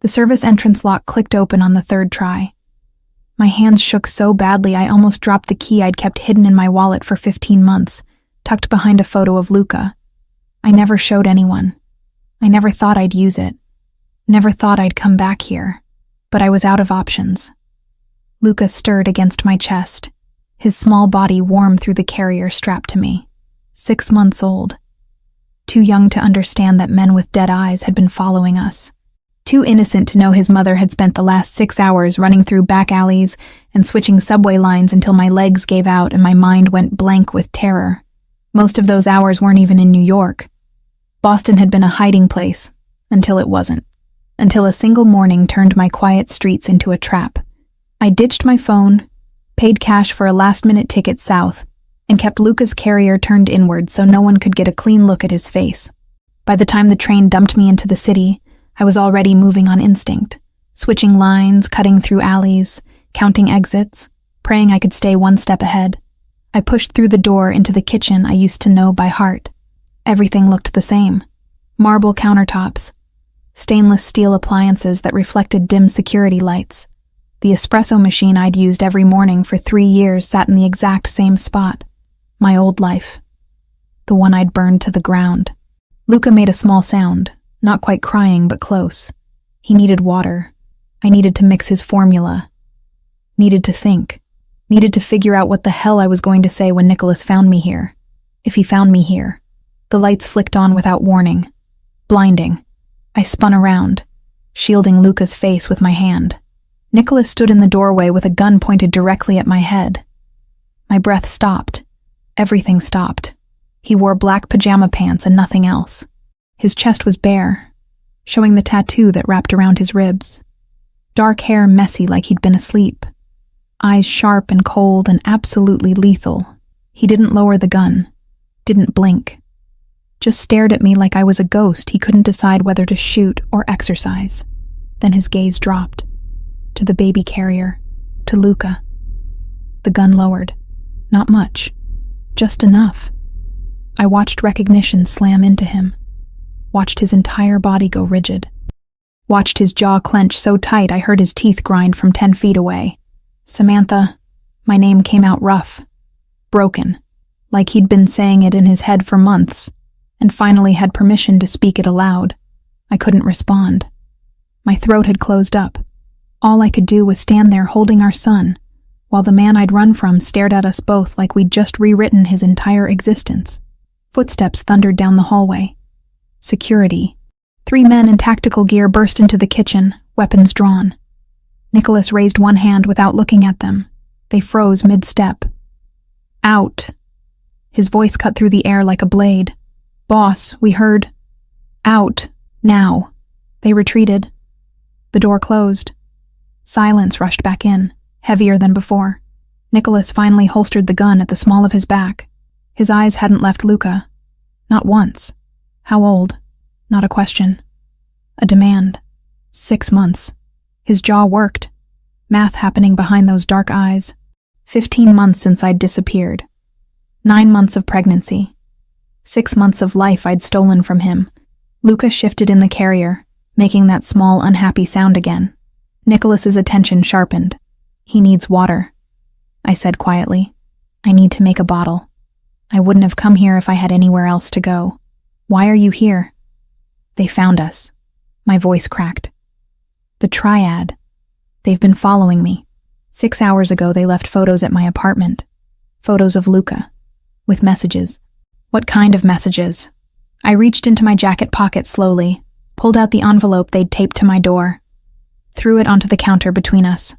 The service entrance lock clicked open on the third try. My hands shook so badly I almost dropped the key I'd kept hidden in my wallet for 15 months, tucked behind a photo of Luca. I never showed anyone. I never thought I'd use it. Never thought I'd come back here. But I was out of options. Luca stirred against my chest, his small body warm through the carrier strapped to me. 6 months old. Too young to understand that men with dead eyes had been following us. Too innocent to know his mother had spent the last 6 hours running through back alleys and switching subway lines until my legs gave out and my mind went blank with terror. Most of those hours weren't even in New York. Boston had been a hiding place, until it wasn't. Until a single morning turned my quiet streets into a trap. I ditched my phone, paid cash for a last-minute ticket south, and kept Luca's carrier turned inward so no one could get a clean look at his face. By the time the train dumped me into the city, I was already moving on instinct, switching lines, cutting through alleys, counting exits, praying I could stay one step ahead. I pushed through the door into the kitchen I used to know by heart. Everything looked the same. Marble countertops, stainless steel appliances that reflected dim security lights. The espresso machine I'd used every morning for 3 years sat in the exact same spot. My old life. The one I'd burned to the ground. Luca made a small sound, not quite crying but close. He needed water. I needed to mix his formula. Needed to think. Needed to figure out what the hell I was going to say when Nicholas found me here. If he found me here. The lights flicked on without warning. Blinding. I spun around, shielding Luca's face with my hand. Nicholas stood in the doorway with a gun pointed directly at my head. My breath stopped. Everything stopped. He wore black pajama pants and nothing else. His chest was bare, showing the tattoo that wrapped around his ribs. Dark hair messy like he'd been asleep. Eyes sharp and cold and absolutely lethal. He didn't lower the gun. Didn't blink. Just stared at me like I was a ghost he couldn't decide whether to shoot or exercise. Then his gaze dropped. To the baby carrier. To Luca. The gun lowered. Not much. Just enough. I watched recognition slam into him. Watched his entire body go rigid. Watched his jaw clench so tight I heard his teeth grind from 10 feet away. Samantha. My name came out rough. Broken. Like he'd been saying it in his head for months, and finally had permission to speak it aloud. I couldn't respond. My throat had closed up. All I could do was stand there holding our son, while the man I'd run from stared at us both like we'd just rewritten his entire existence. Footsteps thundered down the hallway. Security. 3 men in tactical gear burst into the kitchen, weapons drawn. Nicholas raised one hand without looking at them. They froze mid-step. Out. His voice cut through the air like a blade. Boss, we heard. Out. Now. They retreated. The door closed. Silence rushed back in, heavier than before. Nicholas finally holstered the gun at the small of his back. His eyes hadn't left Luca. Not once. How old? Not a question. A demand. 6 months. His jaw worked. Math happening behind those dark eyes. 15 months since I'd disappeared. 9 months of pregnancy. 6 months of life I'd stolen from him. Luca shifted in the carrier, making that small, unhappy sound again. Nicholas's attention sharpened. He needs water. I said quietly. I need to make a bottle. I wouldn't have come here if I had anywhere else to go. Why are you here? They found us. My voice cracked. The triad. They've been following me. 6 hours ago they left photos at my apartment. Photos of Luca. With messages. What kind of messages? I reached into my jacket pocket slowly, pulled out the envelope they'd taped to my door, threw it onto the counter between us.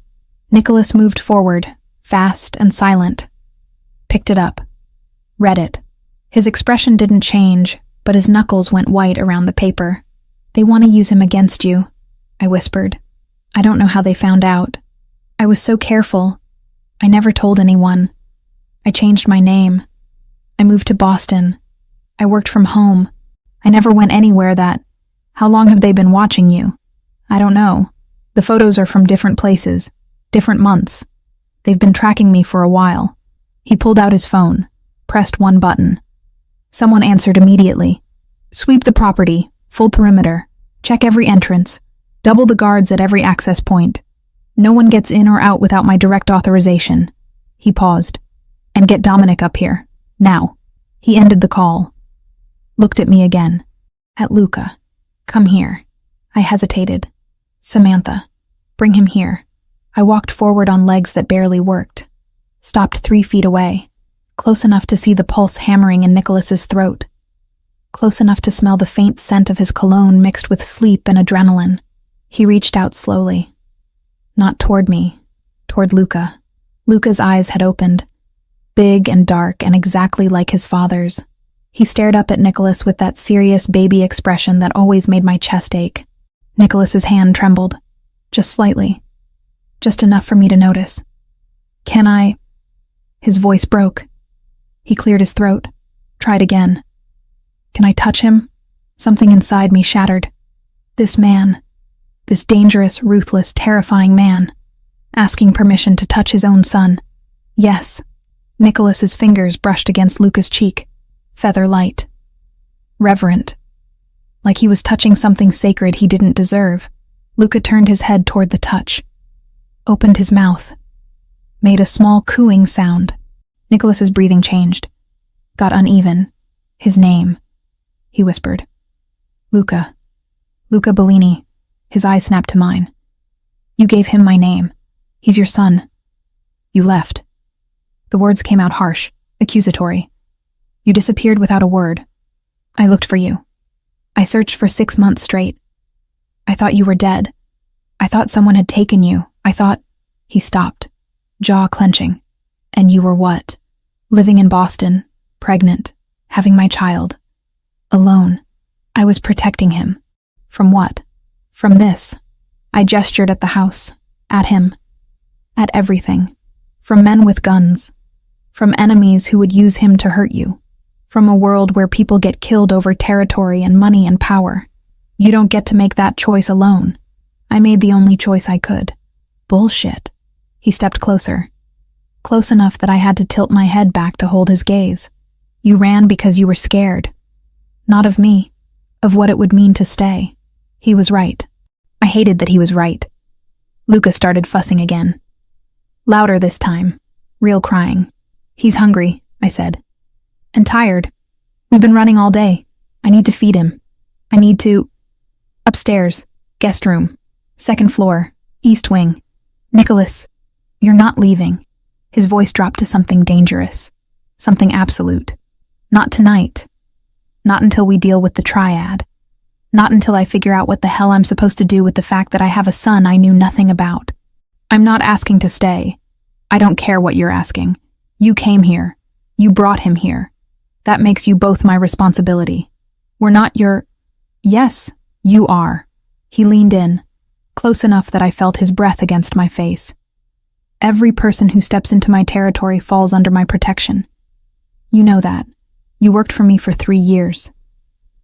Nicholas moved forward, fast and silent. Picked it up. Read it. His expression didn't change, but his knuckles went white around the paper. They want to use him against you, I whispered. I don't know how they found out. I was so careful. I never told anyone. I changed my name. I moved to Boston. I worked from home. I never went anywhere that... How long have they been watching you? I don't know. The photos are from different places, different months. They've been tracking me for a while. He pulled out his phone, pressed one button. Someone answered immediately. Sweep the property, full perimeter. Check every entrance. Double the guards at every access point. No one gets in or out without my direct authorization." He paused. "And get Dominic up here. Now." He ended the call. Looked at me again. At Luca. "Come here." I hesitated. "Samantha, bring him here." I walked forward on legs that barely worked. Stopped 3 feet away. Close enough to see the pulse hammering in Nicholas's throat. Close enough to smell the faint scent of his cologne mixed with sleep and adrenaline. He reached out slowly. Not toward me, toward Luca. Luca's eyes had opened. Big and dark and exactly like his father's. He stared up at Nicholas with that serious baby expression that always made my chest ache. Nicholas's hand trembled. Just slightly. Just enough for me to notice. "Can I?" His voice broke. He cleared his throat. Tried again. "Can I touch him?" Something inside me shattered. This man. This dangerous, ruthless, terrifying man. Asking permission to touch his own son. Yes. Nicholas's fingers brushed against Luca's cheek. Feather light. Reverent. Like he was touching something sacred he didn't deserve. Luca turned his head toward the touch. Opened his mouth. Made a small cooing sound. Nicholas's breathing changed. Got uneven. His name. He whispered. "Luca. Luca Bellini." His eyes snapped to mine. "You gave him my name. He's your son. You left." The words came out harsh, accusatory. "You disappeared without a word. I looked for you. I searched for 6 months straight. I thought you were dead. I thought someone had taken you. I thought—" He stopped, jaw clenching. "And you were what? Living in Boston, pregnant, having my child. Alone. I was protecting him. From what? From this." I gestured at the house, at him, at everything. From men with guns. From enemies who would use him to hurt you. From a world where people get killed over territory and money and power. You don't get to make that choice alone. I made the only choice I could. Bullshit. He stepped closer. Close enough that I had to tilt my head back to hold his gaze. You ran because you were scared. Not of me. Of what it would mean to stay. He was right. I hated that he was right. Luca started fussing again. Louder this time. Real crying. "He's hungry," I said. "And tired. We've been running all day. I need to feed him. I need to—" Upstairs. Guest room. 2nd floor. East wing. "Nicholas, you're not leaving." His voice dropped to something dangerous. Something absolute. "Not tonight. Not until we deal with the triad. Not until I figure out what the hell I'm supposed to do with the fact that I have a son I knew nothing about. I'm not asking to stay. I don't care what you're asking. You came here. You brought him here. That makes you both my responsibility. We're not your—" "Yes, you are." He leaned in, close enough that I felt his breath against my face. "Every person who steps into my territory falls under my protection. You know that. You worked for me for 3 years.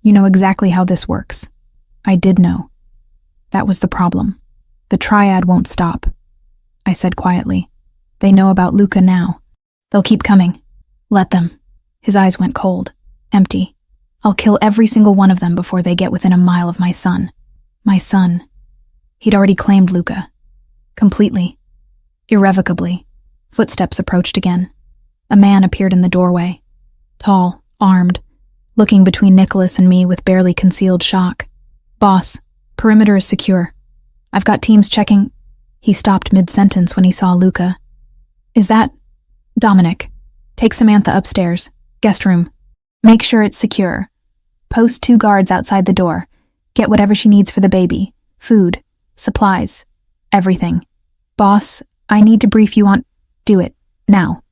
You know exactly how this works." I did know. That was the problem. The triad won't stop. I said quietly. "They know about Luca now. They'll keep coming. Let them." His eyes went cold, empty. "I'll kill every single one of them before they get within a mile of my son." My son. He'd already claimed Luca. Completely. Irrevocably. Footsteps approached again. A man appeared in the doorway. Tall, armed, looking between Nicholas and me with barely concealed shock. "Boss, perimeter is secure. I've got teams checking—" He stopped mid-sentence when he saw Luca. "Is that—" "Dominic. Take Samantha upstairs. Guest room. Make sure it's secure. Post 2 guards outside the door. Get whatever she needs for the baby. Food. Supplies. Everything. Boss, I need to brief you on—" "Do it. Now."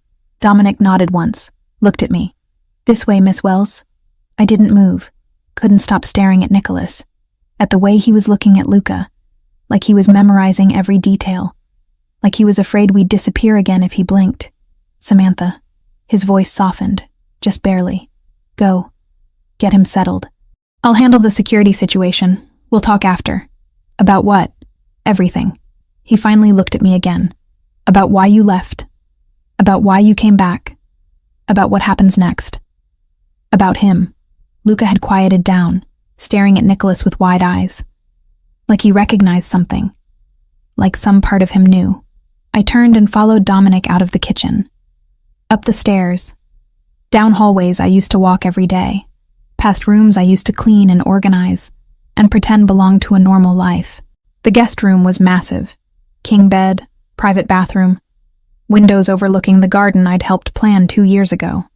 Dominic nodded once. Looked at me. "This way, Miss Wells." I didn't move. Couldn't stop staring at Nicholas. At the way he was looking at Luca. Like he was memorizing every detail. Like he was afraid we'd disappear again if he blinked. "Samantha." His voice softened. Just barely. "Go. Get him settled. I'll handle the security situation. We'll talk after." "About what?" "Everything." He finally looked at me again. "About why you left. About why you came back. About what happens next. About him." Luca had quieted down, staring at Nicholas with wide eyes. like he recognized something, like some part of him knew. I turned and followed Dominic out of the kitchen. Up the stairs, down hallways I used to walk every day, past rooms I used to clean and organize, and pretend belonged to a normal life. The guest room was massive. King bed, private bathroom, windows overlooking the garden I'd helped plan 2 years ago.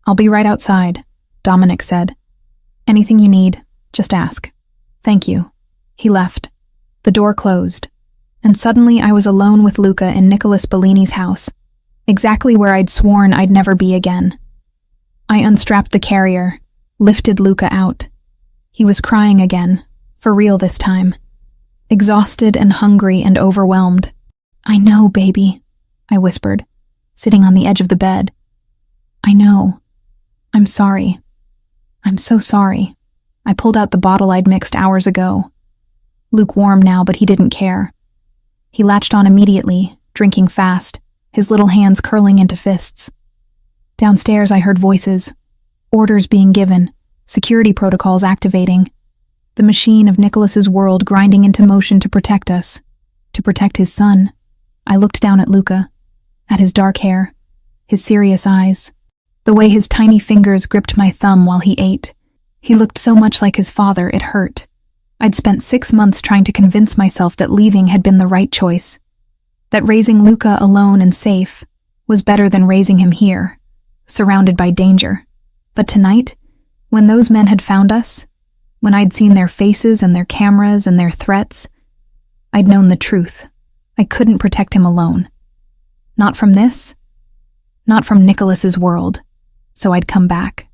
"I'll be right outside," Dominic said. "Anything you need, just ask." "Thank you." He left. The door closed, and suddenly I was alone with Luca in Nicholas Bellini's house, exactly where I'd sworn I'd never be again. I unstrapped the carrier, lifted Luca out. He was crying again, for real this time. Exhausted and hungry and overwhelmed. "I know, baby," I whispered, sitting on the edge of the bed. "I know. I'm sorry. I'm so sorry." I pulled out the bottle I'd mixed hours ago. Lukewarm now, but he didn't care. He latched on immediately, drinking fast, his little hands curling into fists. Downstairs I heard voices, orders being given, security protocols activating, the machine of Nicholas's world grinding into motion to protect us, to protect his son. I looked down at Luca, at his dark hair, his serious eyes, the way his tiny fingers gripped my thumb while he ate. He looked so much like his father, it hurt. I'd spent 6 months trying to convince myself that leaving had been the right choice, that raising Luca alone and safe was better than raising him here, surrounded by danger. But tonight, when those men had found us, when I'd seen their faces and their cameras and their threats, I'd known the truth. I couldn't protect him alone. Not from this, not from Nicholas's world. So I'd come back,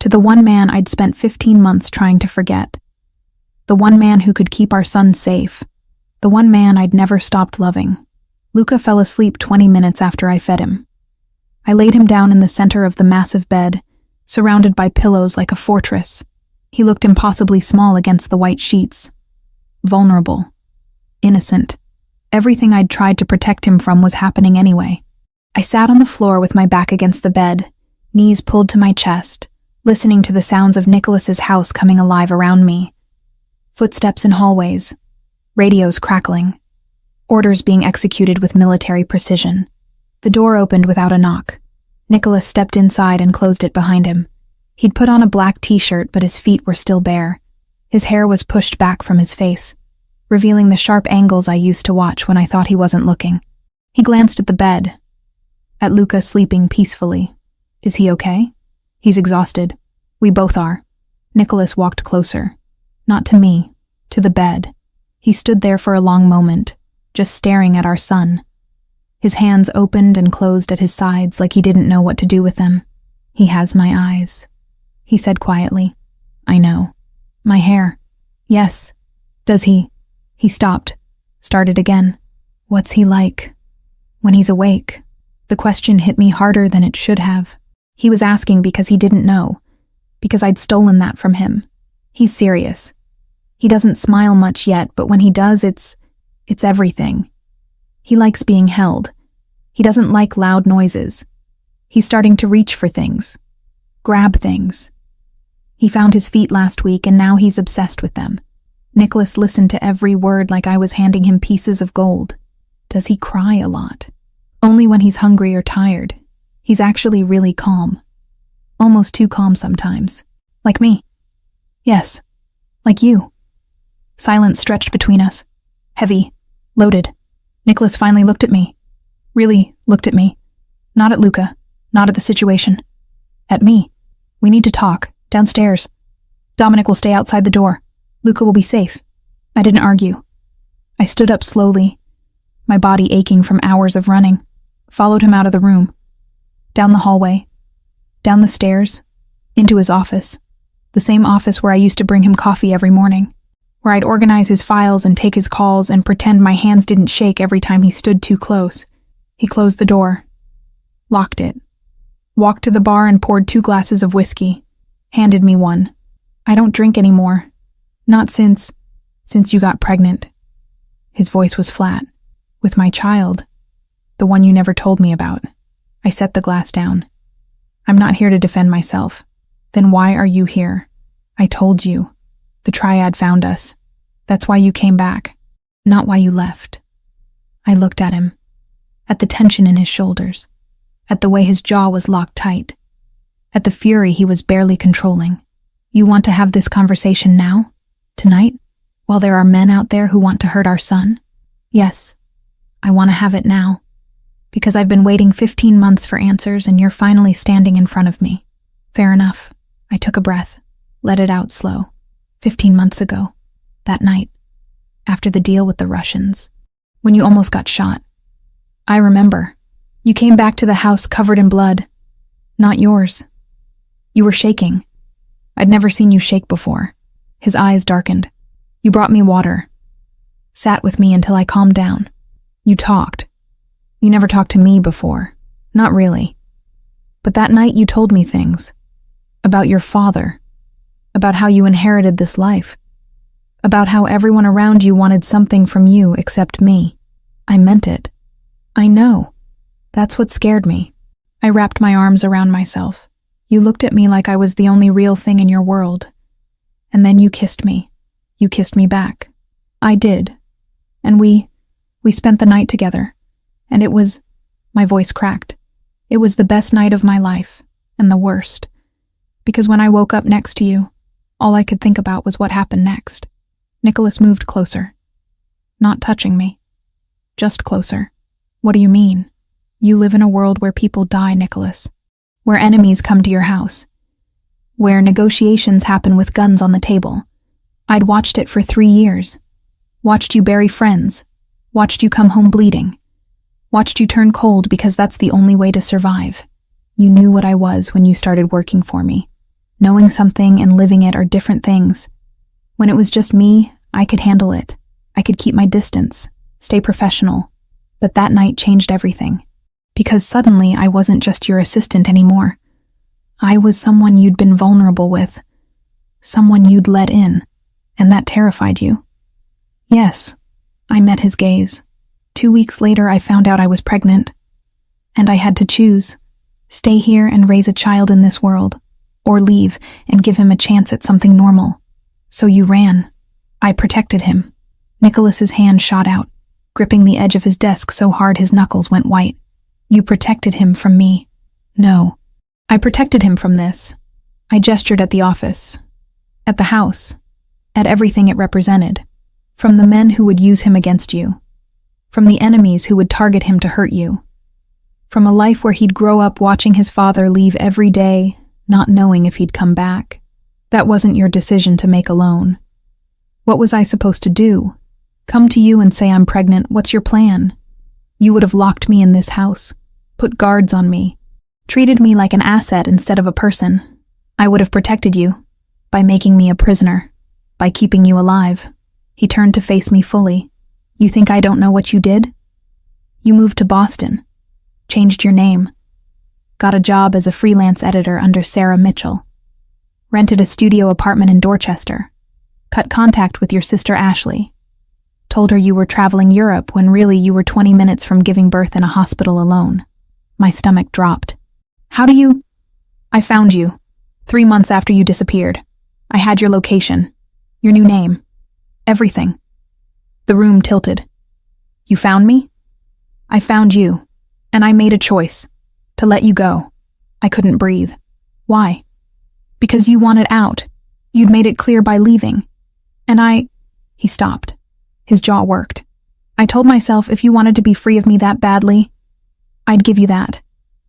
to the one man I'd spent 15 months trying to forget. The one man who could keep our son safe. The one man I'd never stopped loving. Luca fell asleep 20 minutes after I fed him. I laid him down in the center of the massive bed, surrounded by pillows like a fortress. He looked impossibly small against the white sheets. Vulnerable. Innocent. Everything I'd tried to protect him from was happening anyway. I sat on the floor with my back against the bed, knees pulled to my chest, listening to the sounds of Nicholas's house coming alive around me. Footsteps in hallways, radios crackling, orders being executed with military precision. The door opened without a knock. Nicholas stepped inside and closed it behind him. He'd put on a black t-shirt, but his feet were still bare. His hair was pushed back from his face, revealing the sharp angles I used to watch when I thought he wasn't looking. He glanced at the bed, at Luca sleeping peacefully. "Is he okay?" "He's exhausted. We both are." Nicholas walked closer. Not to me, to the bed. He stood there for a long moment, just staring at our son. His hands opened and closed at his sides like he didn't know what to do with them. "He has my eyes," he said quietly. "I know. My hair. Yes. Does he?" He stopped, started again. "What's he like when he's awake?" The question hit me harder than it should have. He was asking because he didn't know, because I'd stolen that from him. He's serious. He doesn't smile much yet, but when he does, it's everything. He likes being held. He doesn't like loud noises. He's starting to reach for things, grab things. He found his feet last week, and now he's obsessed with them. Nicholas listened to every word like I was handing him pieces of gold. Does he cry a lot? Only when he's hungry or tired. He's actually really calm. Almost too calm sometimes. Like me. Yes, like you. Silence stretched between us. Heavy, loaded. Nicholas finally looked at me. Really looked at me. Not at Luca. Not at the situation. At me. "We need to talk. Downstairs. Dominic will stay outside the door. Luca will be safe." I didn't argue. I stood up slowly, my body aching from hours of running, followed him out of the room. Down the hallway. Down the stairs. Into his office. The same office where I used to bring him coffee every morning. Where I'd organize his files and take his calls and pretend my hands didn't shake every time he stood too close. He closed the door. Locked it. Walked to the bar and poured 2 glasses of whiskey. Handed me one. "I don't drink anymore. Not since you got pregnant." His voice was flat. "With my child. The one you never told me about." I set the glass down. "I'm not here to defend myself." "Then why are you here?" "I told you. The triad found us. That's why you came back, not why you left. I looked at him, at the tension in his shoulders, at the way his jaw was locked tight, at the fury he was barely controlling. You want to have this conversation now? Tonight? While there are men out there who want to hurt our son? Yes, I want to have it now. Because I've been waiting 15 months for answers and you're finally standing in front of me. Fair enough. I took a breath, let it out slow. 15 months ago, that night, after the deal with the Russians, when you almost got shot. I remember. You came back to the house covered in blood. Not yours. You were shaking. I'd never seen you shake before. His eyes darkened. You brought me water. Sat with me until I calmed down. You talked. You never talked to me before. Not really. But that night you told me things. About your father. About how you inherited this life. About how everyone around you wanted something from you except me. I meant it. I know. That's what scared me. I wrapped my arms around myself. You looked at me like I was the only real thing in your world. And then you kissed me. You kissed me back. I did. And we spent the night together. And it was, my voice cracked. It was the best night of my life, and the worst. Because when I woke up next to you, all I could think about was what happened next. Nicholas moved closer. Not touching me. Just closer. What do you mean? You live in a world where people die, Nicholas. Where enemies come to your house. Where negotiations happen with guns on the table. I'd watched it for 3 years. Watched you bury friends. Watched you come home bleeding. Watched you turn cold because that's the only way to survive. You knew what I was when you started working for me. Knowing something and living it are different things. When it was just me, I could handle it. I could keep my distance, stay professional. But that night changed everything. Because suddenly I wasn't just your assistant anymore. I was someone you'd been vulnerable with. Someone you'd let in. And that terrified you. Yes, I met his gaze. 2 weeks later, I found out I was pregnant. And I had to choose. Stay here and raise a child in this world. Or leave and give him a chance at something normal. So you ran. I protected him. Nicholas's hand shot out, gripping the edge of his desk so hard his knuckles went white. You protected him from me. No. I protected him from this. I gestured at the office. At the house. At everything it represented. From the men who would use him against you. From the enemies who would target him to hurt you. From a life where he'd grow up watching his father leave every day, not knowing if he'd come back. That wasn't your decision to make alone. What was I supposed to do? Come to you and say I'm pregnant, what's your plan? You would have locked me in this house, put guards on me, treated me like an asset instead of a person. I would have protected you, by making me a prisoner, by keeping you alive. He turned to face me fully. You think I don't know what you did? You moved to Boston, changed your name, got a job as a freelance editor under Sarah Mitchell, rented a studio apartment in Dorchester, cut contact with your sister Ashley, told her you were traveling Europe when really you were 20 minutes from giving birth in a hospital alone. My stomach dropped. How do you? I found you. 3 months after you disappeared. I had your location, your new name, everything. The room tilted. You found me? I found you, and I made a choice, to let you go. I couldn't breathe. Why? Because you wanted out. You'd made it clear by leaving. And He stopped. His jaw worked. I told myself if you wanted to be free of me that badly, I'd give you that,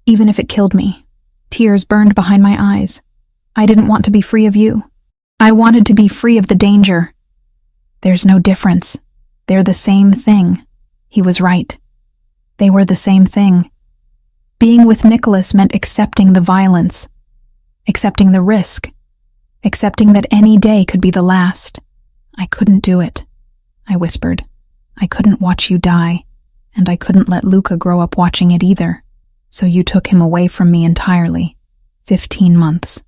even if it killed me. Tears burned behind my eyes. I didn't want to be free of you. I wanted to be free of the danger. There's no difference. They're the same thing. He was right. They were the same thing. Being with Nicholas meant accepting the violence, accepting the risk, accepting that any day could be the last. I couldn't do it, I whispered. I couldn't watch you die, and I couldn't let Luca grow up watching it either. So you took him away from me entirely. 15 months.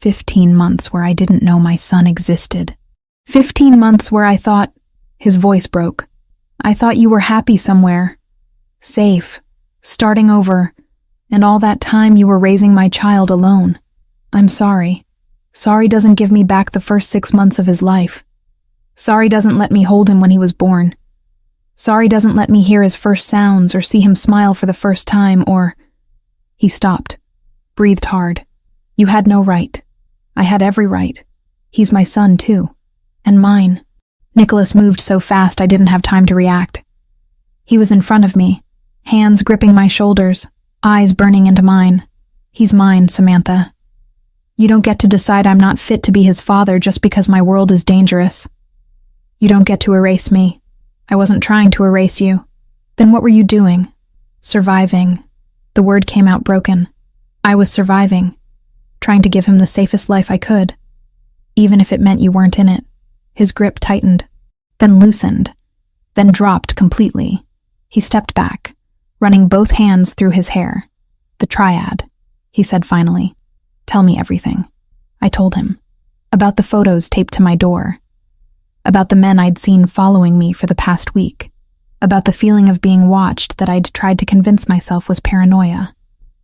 15 months where I didn't know my son existed. 15 months where I thought, his voice broke. I thought you were happy somewhere. Safe. Starting over. And all that time you were raising my child alone. I'm sorry. Sorry doesn't give me back the first 6 months of his life. Sorry doesn't let me hold him when he was born. Sorry doesn't let me hear his first sounds or see him smile for the first time or... He stopped, breathed hard. You had no right. I had every right. He's my son, too. And mine. Nicholas moved so fast I didn't have time to react. He was in front of me, hands gripping my shoulders, eyes burning into mine. He's mine, Samantha. You don't get to decide I'm not fit to be his father just because my world is dangerous. You don't get to erase me. I wasn't trying to erase you. Then what were you doing? Surviving. The word came out broken. I was surviving, trying to give him the safest life I could, even if it meant you weren't in it. His grip tightened, then loosened, then dropped completely. He stepped back, running both hands through his hair. The triad, he said finally. Tell me everything. I told him. About the photos taped to my door. About the men I'd seen following me for the past week. About the feeling of being watched that I'd tried to convince myself was paranoia.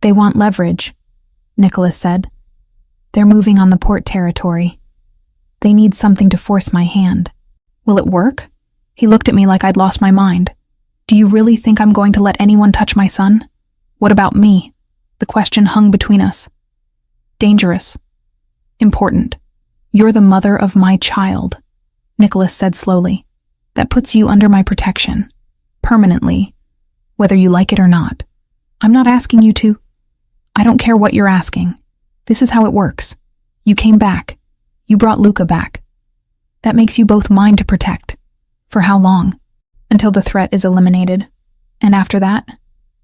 They want leverage, Nicholas said. They're moving on the port territory. They need something to force my hand. Will it work? He looked at me like I'd lost my mind. Do you really think I'm going to let anyone touch my son? What about me? The question hung between us. Dangerous. Important. You're the mother of my child, Nicholas said slowly. That puts you under my protection. Permanently. Whether you like it or not. I'm not asking you to. I don't care what you're asking. This is how it works. You came back. You brought Luca back. That makes you both mine to protect. For how long? Until the threat is eliminated. And after that?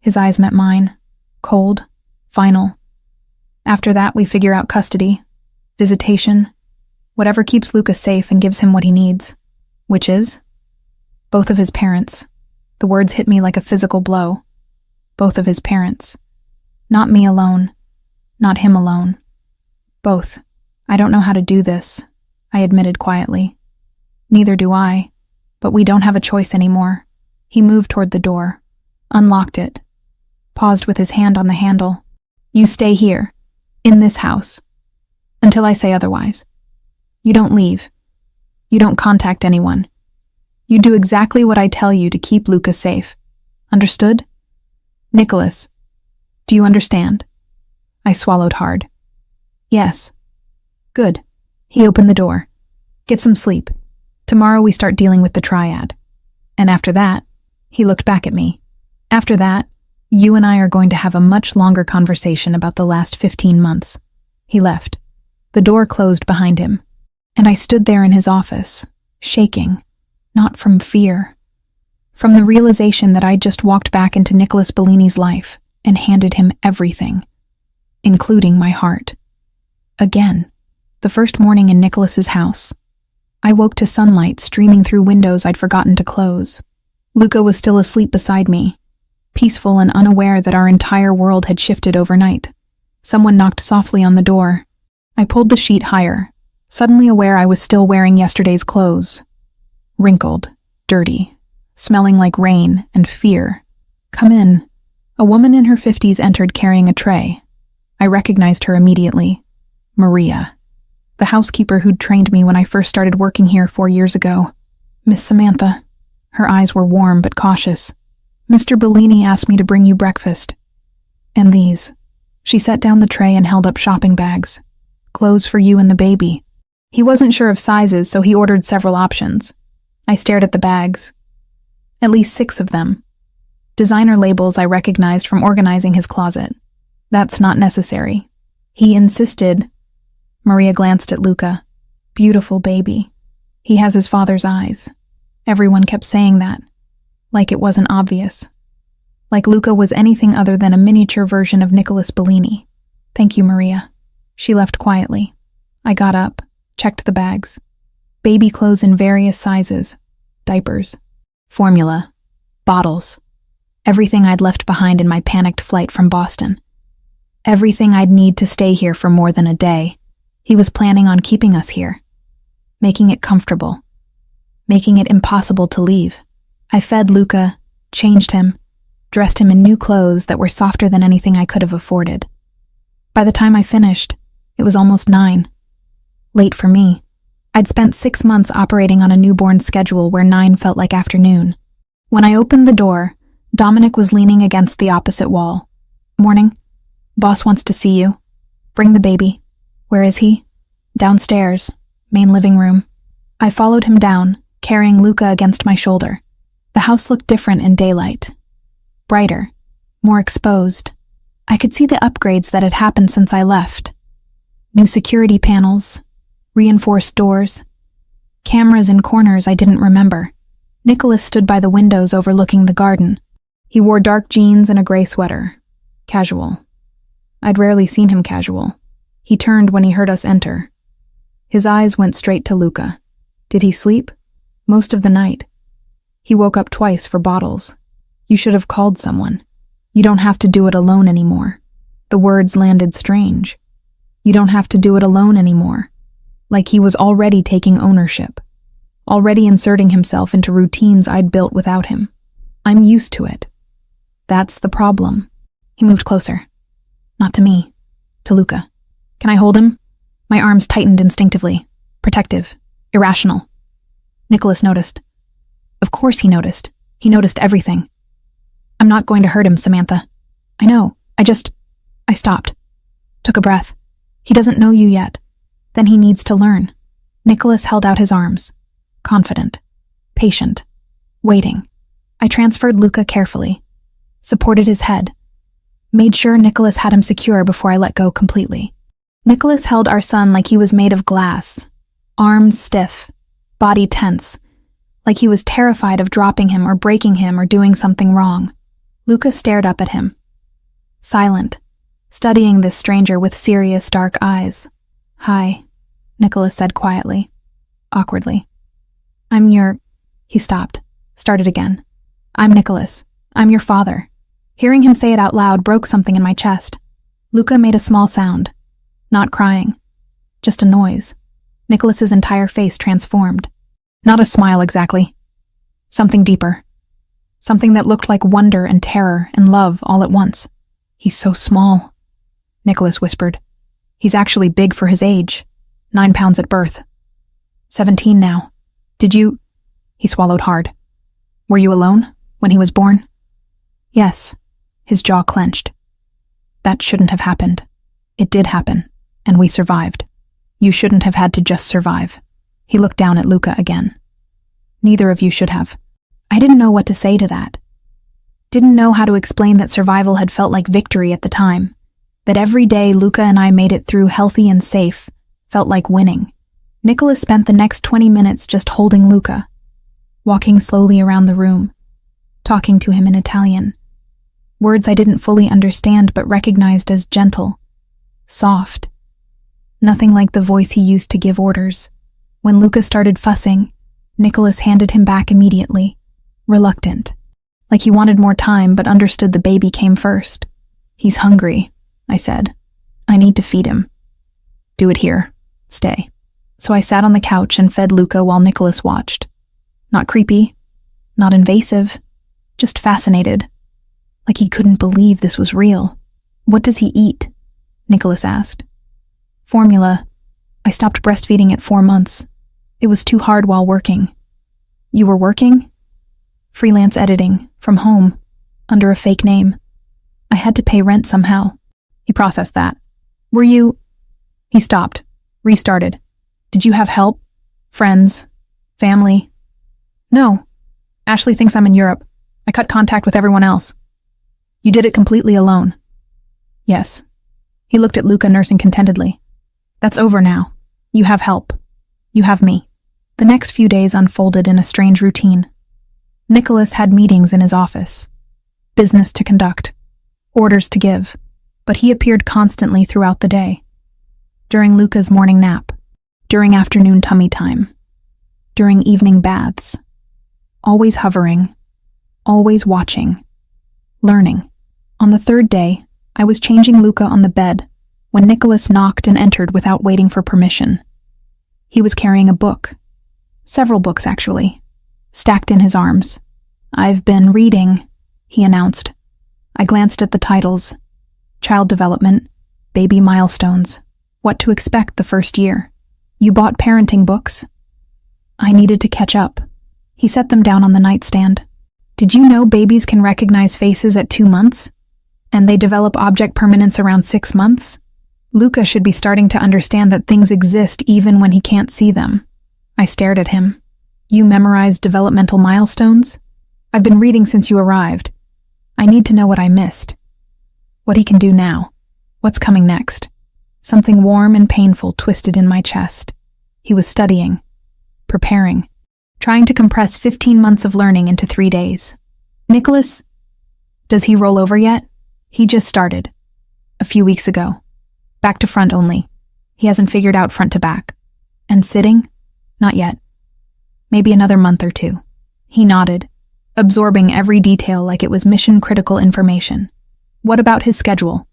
His eyes met mine. Cold. Final. After that, we figure out custody. Visitation. Whatever keeps Luca safe and gives him what he needs. Which is? Both of his parents. The words hit me like a physical blow. Both of his parents. Not me alone. Not him alone. Both. I don't know how to do this, I admitted quietly. Neither do I. But we don't have a choice anymore. He moved toward the door. Unlocked it. Paused with his hand on the handle. You stay here. In this house. Until I say otherwise. You don't leave. You don't contact anyone. You do exactly what I tell you to keep Luca safe. Understood? Nicholas, do you understand? I swallowed hard. Yes. Good. He opened the door. Get some sleep. Tomorrow we start dealing with the triad. And after that, he looked back at me. After that, you and I are going to have a much longer conversation about the last 15 months. He left. The door closed behind him. And I stood there in his office, shaking, not from fear, from the realization that I'd just walked back into Nicholas Bellini's life and handed him everything, including my heart. Again, the first morning in Nicholas's house. I woke to sunlight streaming through windows I'd forgotten to close. Luca was still asleep beside me, peaceful and unaware that our entire world had shifted overnight. Someone knocked softly on the door. I pulled the sheet higher, suddenly aware I was still wearing yesterday's clothes. Wrinkled, dirty, smelling like rain and fear. Come in. A woman in her 50s entered carrying a tray. I recognized her immediately. Maria. The housekeeper who'd trained me when I first started working here 4 years ago. Miss Samantha. Her eyes were warm but cautious. Mr. Bellini asked me to bring you breakfast. And these. She set down the tray and held up shopping bags. Clothes for you and the baby. He wasn't sure of sizes, so he ordered several options. I stared at the bags. At least 6 of them. Designer labels I recognized from organizing his closet. That's not necessary. He insisted. Maria glanced at Luca. Beautiful baby. He has his father's eyes. Everyone kept saying that. Like it wasn't obvious. Like Luca was anything other than a miniature version of Nicholas Bellini. Thank you, Maria. She left quietly. I got up, checked the bags. Baby clothes in various sizes. Diapers. Formula. Bottles. Everything I'd left behind in my panicked flight from Boston. Everything I'd need to stay here for more than a day. He was planning on keeping us here. Making it comfortable. Making it impossible to leave. I fed Luca, changed him, dressed him in new clothes that were softer than anything I could have afforded. By the time I finished, it was almost 9. Late for me. I'd spent 6 months operating on a newborn schedule where 9 felt like afternoon. When I opened the door, Dominic was leaning against the opposite wall. "Morning. Boss wants to see you. Bring the baby." "Where is he?" "Downstairs, main living room." I followed him down, carrying Luca against my shoulder. The house looked different in daylight. Brighter, more exposed. I could see the upgrades that had happened since I left. New security panels, reinforced doors, cameras in corners I didn't remember. Nicholas stood by the windows overlooking the garden. He wore dark jeans and a gray sweater. Casual. I'd rarely seen him casual. He turned when he heard us enter. His eyes went straight to Luca. Did he sleep? Most of the night. He woke up twice for bottles. "You should have called someone. You don't have to do it alone anymore." The words landed strange. You don't have to do it alone anymore. Like he was already taking ownership. Already inserting himself into routines I'd built without him. I'm used to it. That's the problem. He moved closer. Not to me. To Luca. "Can I hold him?" My arms tightened instinctively. Protective. Irrational. Nicholas noticed. Of course he noticed. He noticed everything. "I'm not going to hurt him, Samantha." "I know. I stopped. Took a breath. He doesn't know you yet. Then he needs to learn." Nicholas held out his arms. Confident. Patient. Waiting. I transferred Luca carefully. Supported his head. Made sure Nicholas had him secure before I let go completely. Nicholas held our son like he was made of glass. Arms stiff. Body tense. Like he was terrified of dropping him or breaking him or doing something wrong. Luca stared up at him. Silent. Studying this stranger with serious dark eyes. "Hi," Nicholas said quietly. Awkwardly. He stopped. Started again. "I'm Nicholas. I'm your father." Hearing him say it out loud broke something in my chest. Luca made a small sound. Not crying. Just a noise. Nicholas's entire face transformed. Not a smile exactly. Something deeper. Something that looked like wonder and terror and love all at once. "He's so small," Nicholas whispered. "He's actually big for his age. 9 pounds at birth. 17 now. Did you—" He swallowed hard. "Were you alone when he was born?" "Yes." His jaw clenched. "That shouldn't have happened. It did happen, and we survived. You shouldn't have had to just survive." He looked down at Luca again. "Neither of you should have." I didn't know what to say to that. Didn't know how to explain that survival had felt like victory at the time. That every day Luca and I made it through healthy and safe felt like winning. Nicholas spent the next 20 minutes just holding Luca, walking slowly around the room, talking to him in Italian. Words I didn't fully understand but recognized as gentle, soft. Nothing like the voice he used to give orders. When Luca started fussing, Nicholas handed him back immediately, reluctant, like he wanted more time but understood the baby came first. "He's hungry," I said. "I need to feed him." "Do it here. Stay." So I sat on the couch and fed Luca while Nicholas watched. Not creepy, not invasive, just fascinated. Like he couldn't believe this was real. "What does he eat?" Nicholas asked. "Formula. I stopped breastfeeding at 4 months. It was too hard while working." "You were working?" "Freelance editing, from home, under a fake name. I had to pay rent somehow." He processed that. "Were you—" He stopped, restarted. "Did you have help? Friends? Family?" "No. Ashley thinks I'm in Europe. I cut contact with everyone else." "You did it completely alone?" "Yes." He looked at Luca nursing contentedly. "That's over now. You have help. You have me." The next few days unfolded in a strange routine. Nicholas had meetings in his office. Business to conduct. Orders to give. But he appeared constantly throughout the day. During Luca's morning nap. During afternoon tummy time. During evening baths. Always hovering. Always watching. Learning. On the 3rd day, I was changing Luca on the bed when Nicholas knocked and entered without waiting for permission. He was carrying a book. Several books, actually. Stacked in his arms. "I've been reading," he announced. I glanced at the titles. Child Development, Baby Milestones, What to Expect the First Year. You bought parenting books? I needed to catch up. He set them down on the nightstand. Did you know babies can recognize faces at 2 months? And they develop object permanence around 6 months? Luca should be starting to understand that things exist even when he can't see them. I stared at him. You memorized developmental milestones? I've been reading since you arrived. I need to know what I missed. What he can do now. What's coming next? Something warm and painful twisted in my chest. He was studying, preparing, trying to compress 15 months of learning into 3 days. Nicholas? Does he roll over yet? He just started. A few weeks ago. Back to front only. He hasn't figured out front to back. And sitting? Not yet. Maybe another month or 2. He nodded, absorbing every detail like it was mission-critical information. What about his schedule?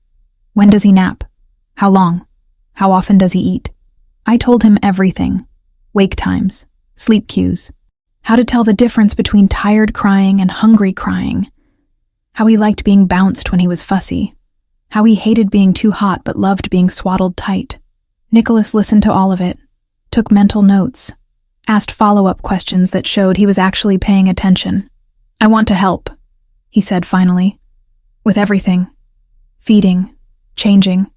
When does he nap? How long? How often does he eat? I told him everything. Wake times, sleep cues, how to tell the difference between tired crying and hungry crying, how he liked being bounced when he was fussy, how he hated being too hot but loved being swaddled tight. Nicholas listened to all of it, took mental notes, asked follow-up questions that showed he was actually paying attention. I want to help, he said finally, with everything, feeding, changing,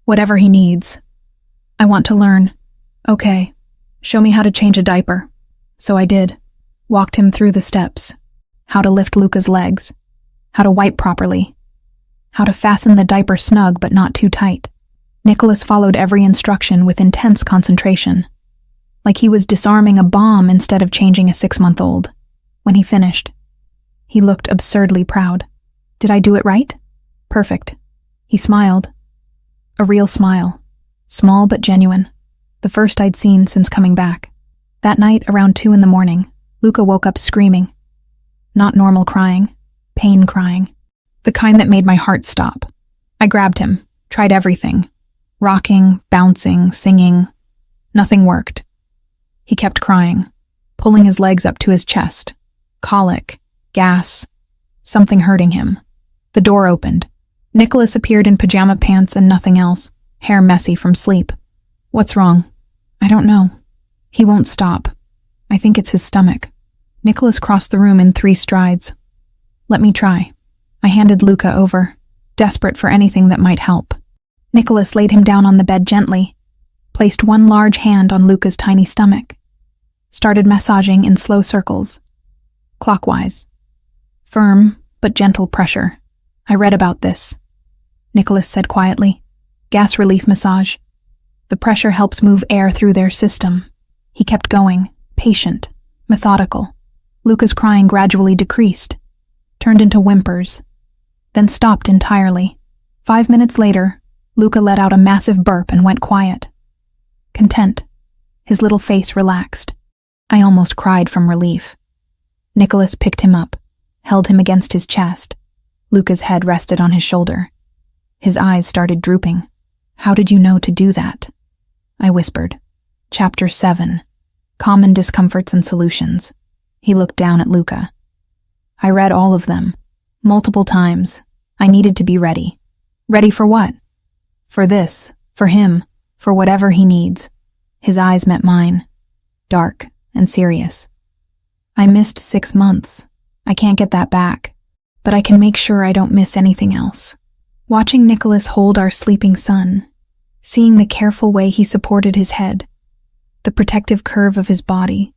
whatever he needs. I want to learn. Okay, show me how to change a diaper. So I did. Walked him through the steps. How to lift Luca's legs. How to wipe properly. How to fasten the diaper snug but not too tight. Nicholas followed every instruction with intense concentration, like he was disarming a bomb instead of changing a 6-month-old. When he finished, he looked absurdly proud. Did I do it right? Perfect. He smiled. A real smile. Small but genuine. The first I'd seen since coming back. That night, around 2 a.m, Luca woke up screaming. Not normal crying. Pain crying. The kind that made my heart stop. I grabbed him, tried everything. Rocking, bouncing, singing. Nothing worked. He kept crying, pulling his legs up to his chest. Colic, gas, something hurting him. The door opened. Nicholas appeared in pajama pants and nothing else, hair messy from sleep. What's wrong? I don't know. He won't stop. I think it's his stomach. Nicholas crossed the room in 3 strides. Let me try. I handed Luca over, desperate for anything that might help. Nicholas laid him down on the bed gently, placed one large hand on Luca's tiny stomach, started massaging in slow circles, clockwise. Firm, but gentle pressure. I read about this, Nicholas said quietly. Gas relief massage. The pressure helps move air through their system. He kept going, patient, methodical. Luca's crying gradually decreased, turned into whimpers, then stopped entirely. 5 minutes later, Luca let out a massive burp and went quiet. Content. His little face relaxed. I almost cried from relief. Nicholas picked him up, held him against his chest. Luca's head rested on his shoulder. His eyes started drooping. How did you know to do that? I whispered. Chapter 7. Common Discomforts and Solutions. He looked down at Luca. I read all of them. Multiple times. I needed to be ready. Ready for what? For this, for him, for whatever he needs. His eyes met mine. Dark and serious. I missed 6 months. I can't get that back. But I can make sure I don't miss anything else. Watching Nicholas hold our sleeping son, seeing the careful way he supported his head, the protective curve of his body,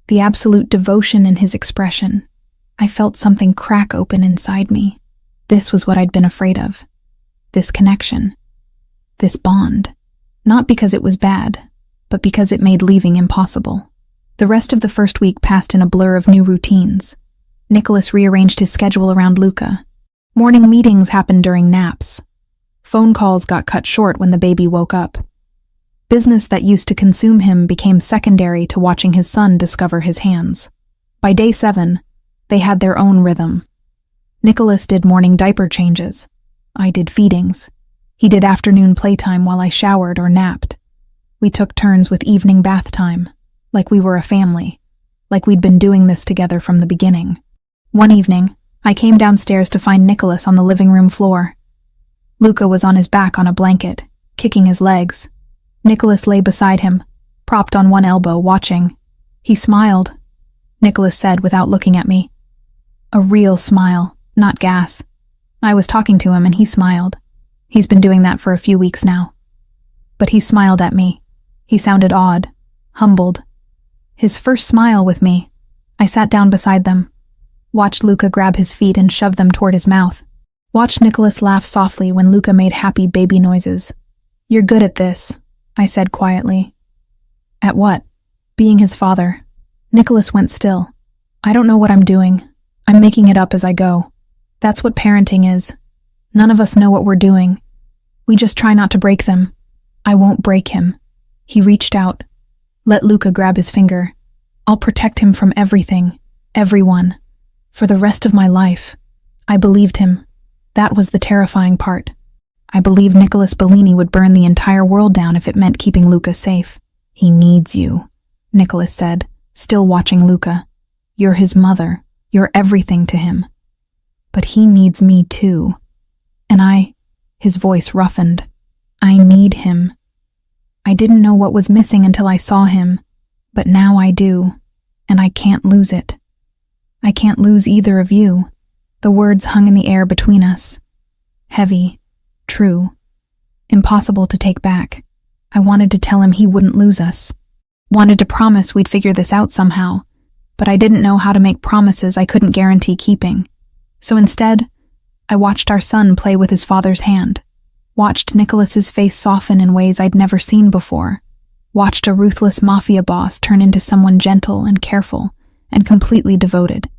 the absolute devotion in his expression, I felt something crack open inside me. This was what I'd been afraid of. This connection. This bond. Not because it was bad, but because it made leaving impossible. The rest of the first week passed in a blur of new routines. Nicholas rearranged his schedule around Luca. Morning meetings happened during naps. Phone calls got cut short when the baby woke up. Business that used to consume him became secondary to watching his son discover his hands. By day 7, they had their own rhythm. Nicholas did morning diaper changes. I did feedings. He did afternoon playtime while I showered or napped. We took turns with evening bath time, like we were a family, like we'd been doing this together from the beginning. One evening, I came downstairs to find Nicholas on the living room floor. Luca was on his back on a blanket, kicking his legs. Nicholas lay beside him, propped on one elbow, watching. He smiled, Nicholas said without looking at me. A real smile, not gas. I was talking to him and he smiled. He's been doing that for a few weeks now. But he smiled at me. He sounded odd, humbled. His first smile with me. I sat down beside them. Watched Luca grab his feet and shove them toward his mouth. Watched Nicholas laugh softly when Luca made happy baby noises. "You're good at this," I said quietly. "At what?" "Being his father." Nicholas went still. "I don't know what I'm doing. I'm making it up as I go. That's what parenting is. None of us know what we're doing. We just try not to break them. I won't break him." He reached out. "Let Luca grab his finger. I'll protect him from everything, everyone, for the rest of my life." I believed him. That was the terrifying part. I believed Nicholas Bellini would burn the entire world down if it meant keeping Luca safe. "He needs you," Nicholas said, still watching Luca. "You're his mother. You're everything to him. But he needs me too. And his voice roughened. I need him. I didn't know what was missing until I saw him, but now I do, and I can't lose it. I can't lose either of you." The words hung in the air between us. Heavy, true, impossible to take back. I wanted to tell him he wouldn't lose us. Wanted to promise we'd figure this out somehow, but I didn't know how to make promises I couldn't guarantee keeping. So instead, I watched our son play with his father's hand. Watched Nicholas's face soften in ways I'd never seen before. Watched a ruthless mafia boss turn into someone gentle and careful and completely devoted.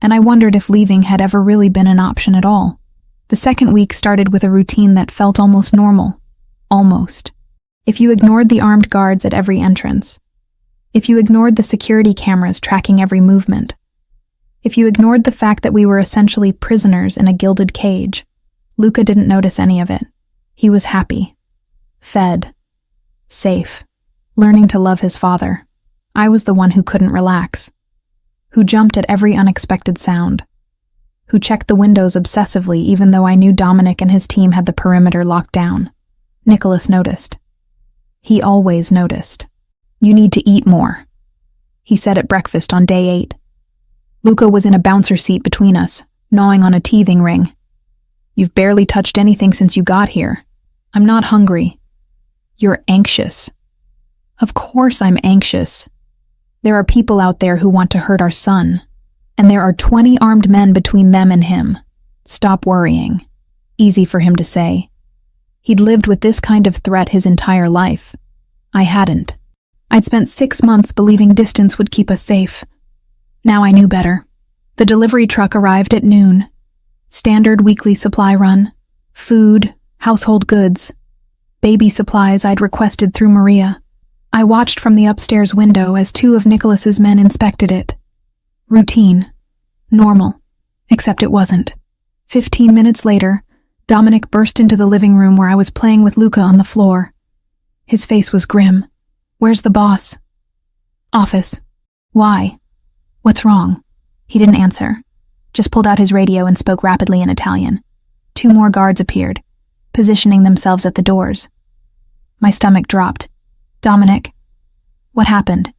And I wondered if leaving had ever really been an option at all. The second week started with a routine that felt almost normal. Almost. If you ignored the armed guards at every entrance. If you ignored the security cameras tracking every movement. If you ignored the fact that we were essentially prisoners in a gilded cage. Luca didn't notice any of it. He was happy. Fed. Safe. Learning to love his father. I was the one who couldn't relax. Who jumped at every unexpected sound. Who checked the windows obsessively even though I knew Dominic and his team had the perimeter locked down. Nicholas noticed. He always noticed. "You need to eat more," he said at breakfast on day 8. Luca was in a bouncer seat between us, gnawing on a teething ring. "You've barely touched anything since you got here." "I'm not hungry." "You're anxious." "Of course I'm anxious. There are people out there who want to hurt our son, and there are 20 armed men between them and him. Stop worrying." Easy for him to say. He'd lived with this kind of threat his entire life. I hadn't. I'd spent 6 months believing distance would keep us safe. Now I knew better. The delivery truck arrived at noon. Standard weekly supply run. Food, household goods, baby supplies I'd requested through Maria. I watched from the upstairs window as 2 of Nicholas's men inspected it. Routine. Normal. Except it wasn't. 15 minutes later, Dominic burst into the living room where I was playing with Luca on the floor. His face was grim. "Where's the boss?" "Office." "Why?" "What's wrong?" He didn't answer. Just pulled out his radio and spoke rapidly in Italian. 2 more guards appeared, positioning themselves at the doors. My stomach dropped. "Dominic." "What happened?"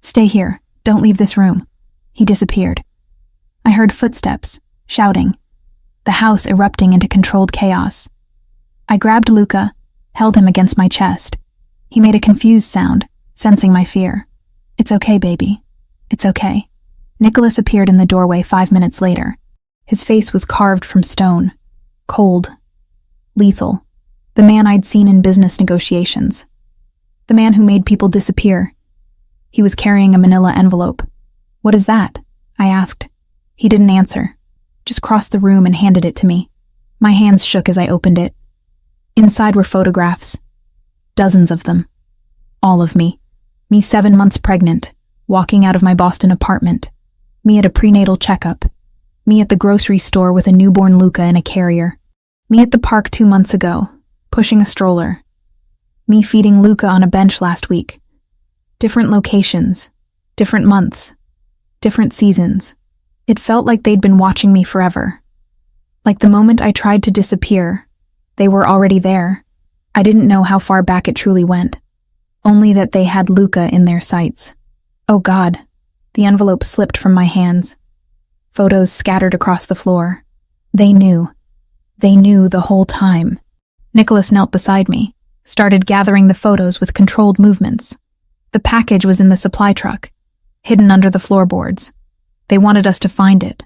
"Stay here. Don't leave this room." He disappeared. I heard footsteps, shouting, the house erupting into controlled chaos. I grabbed Luca, held him against my chest. He made a confused sound, sensing my fear. "It's okay, baby. It's okay." Nicholas appeared in the doorway 5 minutes later. His face was carved from stone. Cold. Lethal. The man I'd seen in business negotiations. The man who made people disappear. He was carrying a manila envelope. "What is that?" I asked. He didn't answer. Just crossed the room and handed it to me. My hands shook as I opened it. Inside were photographs. Dozens of them. All of me. Me 7 months pregnant, walking out of my Boston apartment. Me at a prenatal checkup. Me at the grocery store with a newborn Luca in a carrier. Me at the park 2 months ago, pushing a stroller. Me feeding Luca on a bench last week. Different locations. Different months. Different seasons. It felt like they'd been watching me forever. Like the moment I tried to disappear, they were already there. I didn't know how far back it truly went. only that they had Luca in their sights. Oh God, the envelope slipped from my hands. Photos scattered across the floor. They knew the whole time. Nicholas knelt beside me, started gathering the photos with controlled movements. The package was in the supply truck, hidden under the floorboards. They wanted us to find it.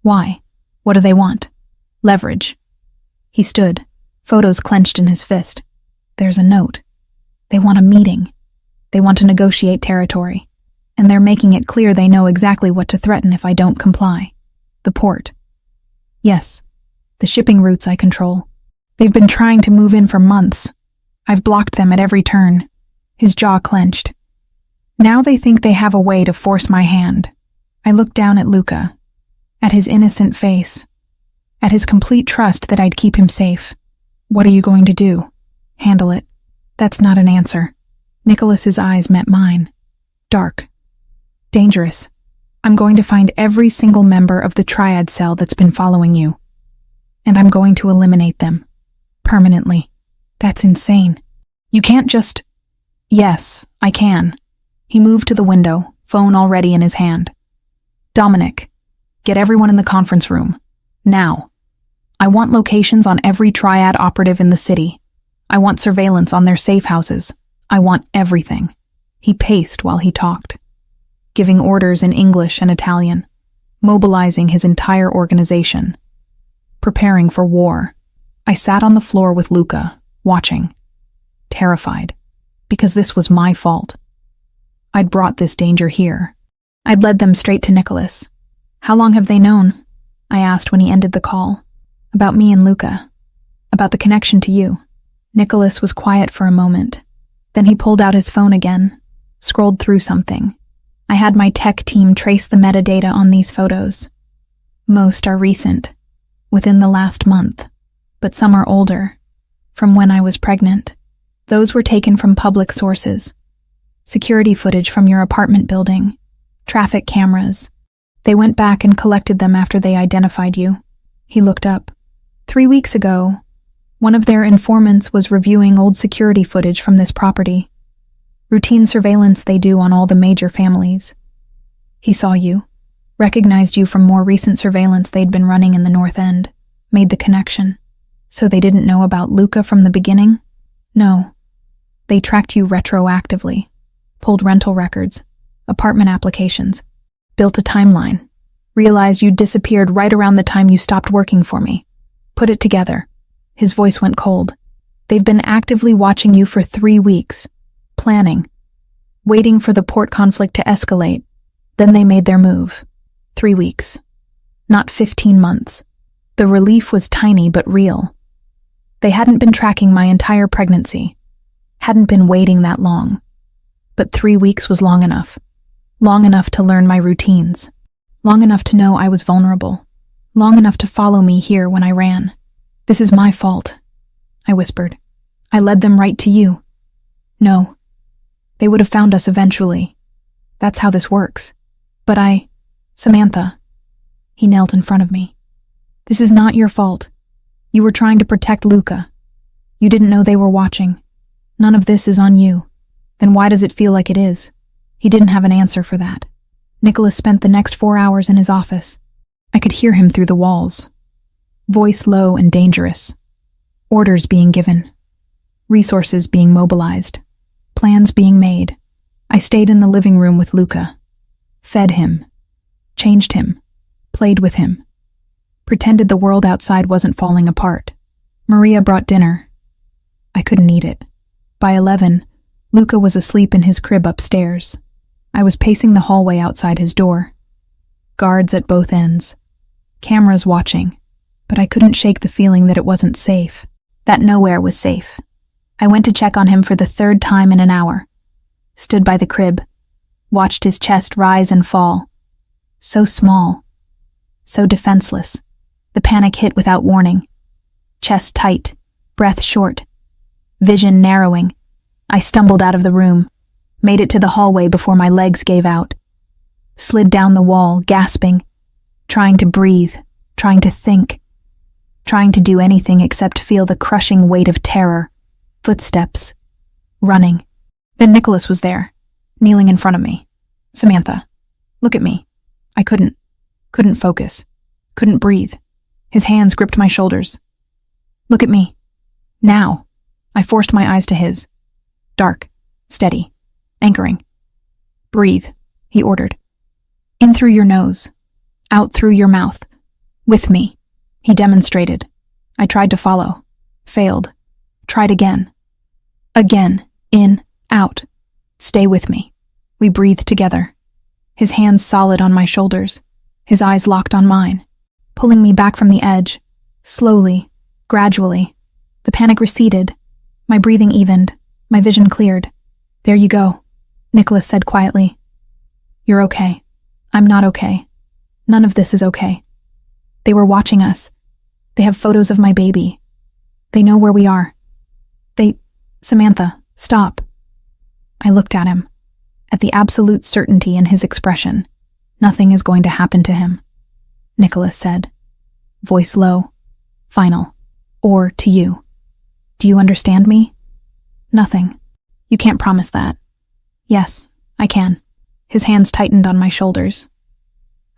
Why? What do they want? Leverage. He stood, photos clenched in his fist. There's a note. They want a meeting. They want to negotiate territory. And they're making it clear they know exactly what to threaten if I don't comply. The port. Yes, the shipping routes I control. They've been trying to move in for months. I've blocked them at every turn. His jaw clenched. Now they think they have a way to force my hand. I looked down at Luca, at his innocent face, at his complete trust that I'd keep him safe. What are you going to do? Handle it. That's not an answer. Nicholas's eyes met mine. Dark. Dangerous. I'm going to find every single member of the triad cell that's been following you. And I'm going to eliminate them. Permanently. That's insane. You can't just... Yes, I can. He moved to the window, phone already in his hand. Dominic, get everyone in the conference room. Now. I want locations on every triad operative in the city. I want surveillance on their safe houses. I want everything. He paced while he talked, giving orders in English and Italian, mobilizing his entire organization, preparing for war. I sat on the floor with Luca, watching, terrified, because this was my fault. I'd brought this danger here. I'd led them straight to Nicholas. How long have they known? I asked when he ended the call. About me and Luca. About the connection to you. Nicholas was quiet for a moment. Then he pulled out his phone again, scrolled through something. I had my tech team trace the metadata on these photos. Most are recent, within the last month, but some are older, from when I was pregnant. Those were taken from public sources. Security footage from your apartment building, traffic cameras. They went back and collected them after they identified you. He looked up. 3 weeks ago, one of their informants was reviewing old security footage from this property. Routine surveillance they do on all the major families. He saw you, recognized you from more recent surveillance they'd been running in the North End, made the connection. So they didn't know about Luca from the beginning? No. They tracked you retroactively, pulled rental records, apartment applications, built a timeline, realized you'd disappeared right around the time you stopped working for me. Put it together. His voice went cold. They've been actively watching you for 3 weeks, planning, waiting for the port conflict to escalate. Then they made their move. 3 weeks. Not 15 months. The relief was tiny but real. They hadn't been tracking my entire pregnancy. Hadn't been waiting that long. But 3 weeks was long enough. Long enough to learn my routines. Long enough to know I was vulnerable. Long enough to follow me here when I ran. This is my fault, I whispered. I led them right to you. No. They would have found us eventually. That's how this works. But Samantha. He knelt in front of me. This is not your fault. You were trying to protect Luca. You didn't know they were watching. None of this is on you. Then why does it feel like it is? He didn't have an answer for that. Nicholas spent the next 4 hours in his office. I could hear him through the walls. Voice low and dangerous. Orders being given. Resources being mobilized. Plans being made. I stayed in the living room with Luca. Fed him. Changed him. Played with him. Pretended the world outside wasn't falling apart. Maria brought dinner. I couldn't eat it. By 11, Luca was asleep in his crib upstairs. I was pacing the hallway outside his door. Guards at both ends. Cameras watching. But I couldn't shake the feeling that it wasn't safe. That nowhere was safe. I went to check on him for the 3rd time in an hour. Stood by the crib. Watched his chest rise and fall. So small. So defenseless. The panic hit without warning. Chest tight. Breath short. Vision narrowing. I stumbled out of the room. Made it to the hallway before my legs gave out. Slid down the wall, gasping. Trying to breathe. Trying to think. Trying to do anything except feel the crushing weight of terror. Footsteps. Running. Then Nicholas was there, kneeling in front of me. "Samantha, look at me." I couldn't focus, couldn't breathe. His hands gripped my shoulders. "Look at me. Now." I forced my eyes to his. Dark, steady, anchoring. "Breathe," he ordered. "In through your nose, out through your mouth. With me," he demonstrated. I tried to follow, failed, tried again. Again, in, out. "Stay with me." We breathed together. His hands solid on my shoulders, his eyes locked on mine, pulling me back from the edge, slowly, gradually. The panic receded. My breathing evened, my vision cleared. "There you go," Nicholas said quietly. "You're okay. I'm not okay. None of this is okay. They were watching us. They have photos of my baby. They know where we are. Samantha, stop." I looked at him, at the absolute certainty in his expression. "Nothing is going to happen to him," Nicholas said, voice low, final. "Or to you. Do you understand me?" "Nothing. You can't promise that." "Yes, I can." His hands tightened on my shoulders.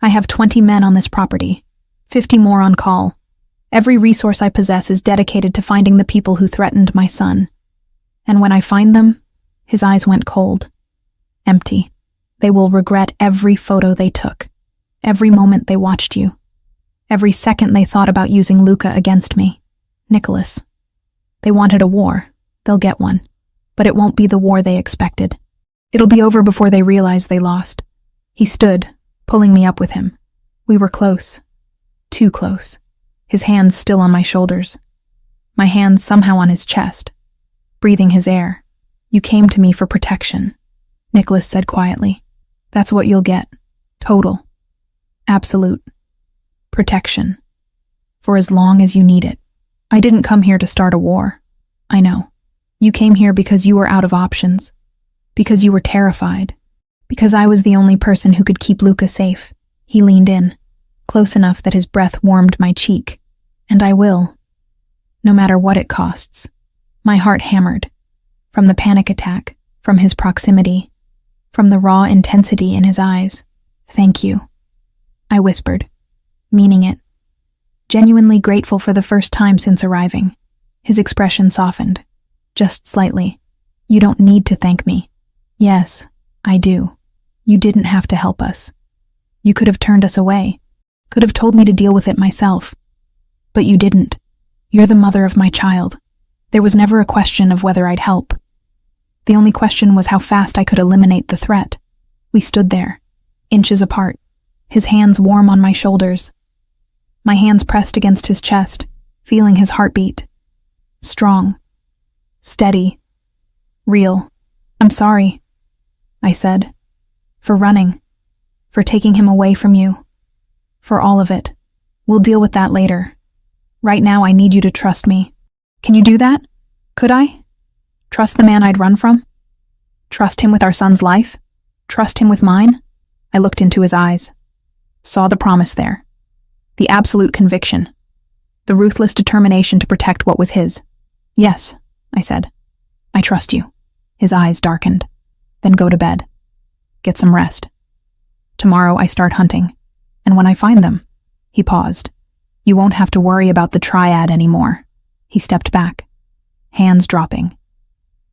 "I have 20 men on this property, 50 more on call. Every resource I possess is dedicated to finding the people who threatened my son. And when I find them," his eyes went cold, empty. "They will regret every photo they took, every moment they watched you, every second they thought about using Luca against me. Nicholas, they wanted a war. They'll get one. But it won't be the war they expected. It'll be over before they realize they lost." He stood, pulling me up with him. We were close. Too close. His hands still on my shoulders. My hands somehow on his chest. Breathing his air. "You came to me for protection," Nicholas said quietly. "That's what you'll get. Total. Absolute. Protection. For as long as you need it. I didn't come here to start a war. I know. You came here because you were out of options. Because you were terrified. Because I was the only person who could keep Luca safe." He leaned in, close enough that his breath warmed my cheek. "And I will. No matter what it costs." My heart hammered. From the panic attack, from his proximity, from the raw intensity in his eyes. "Thank you," I whispered, meaning it. Genuinely grateful for the first time since arriving. His expression softened, just slightly. "You don't need to thank me." "Yes, I do. You didn't have to help us. You could have turned us away, could have told me to deal with it myself. But you didn't. You're the mother of my child. There was never a question of whether I'd help. The only question was how fast I could eliminate the threat." We stood there, inches apart, his hands warm on my shoulders. My hands pressed against his chest, feeling his heartbeat. Strong. Steady. Real. "I'm sorry," I said. "For running. For taking him away from you. For all of it. We'll deal with that later. Right now I need you to trust me." "Can you do that? Could I? Trust the man I'd run from? Trust him with our son's life? Trust him with mine?" I looked into his eyes. Saw the promise there. The absolute conviction. The ruthless determination to protect what was his. "Yes," I said. "I trust you." His eyes darkened. "Then go to bed. Get some rest. Tomorrow I start hunting. And when I find them," he paused, "you won't have to worry about the triad anymore." He stepped back, hands dropping,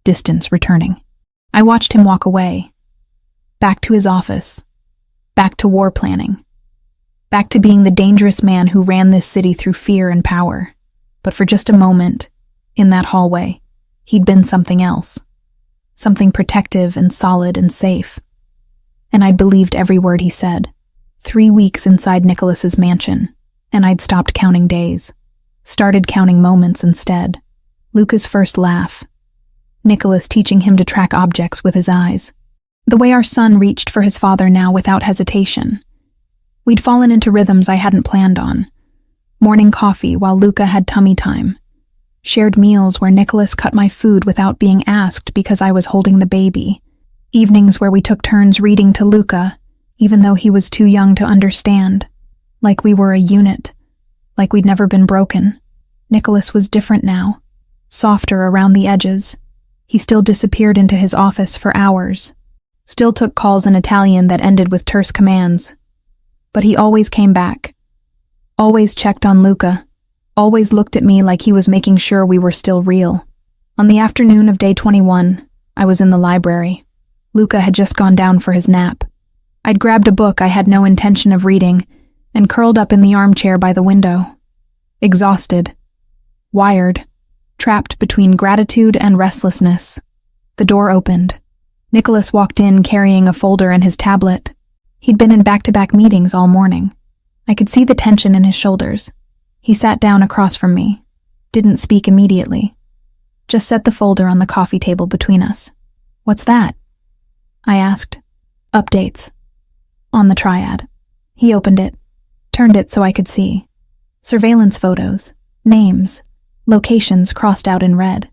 distance returning. I watched him walk away, back to his office, back to war planning, back to being the dangerous man who ran this city through fear and power. But for just a moment, in that hallway, he'd been something else, something protective and solid and safe. And I'd believed every word he said. 3 weeks inside Nicholas's mansion, and I'd stopped counting days. Started counting moments instead. Luca's first laugh. Nicholas teaching him to track objects with his eyes. The way our son reached for his father now without hesitation. We'd fallen into rhythms I hadn't planned on. Morning coffee while Luca had tummy time. Shared meals where Nicholas cut my food without being asked because I was holding the baby. Evenings where we took turns reading to Luca, even though he was too young to understand. Like we were a unit. Like we'd never been broken. Nicholas was different now. Softer around the edges. He still disappeared into his office for hours, still took calls in Italian that ended with terse commands. But he always came back, always checked on Luca, always looked at me like he was making sure we were still real. On the afternoon of day 21, I was in the library. Luca had just gone down for his nap. I'd grabbed a book I had no intention of reading and curled up in the armchair by the window. Exhausted, wired, trapped between gratitude and restlessness. The door opened. Nicholas walked in carrying a folder and his tablet. He'd been in back-to-back meetings all morning. I could see the tension in his shoulders. He sat down across from me, didn't speak immediately, just set the folder on the coffee table between us. "What's that?" I asked. "Updates. On the triad." He opened it, turned it so I could see. Surveillance photos, names, locations crossed out in red.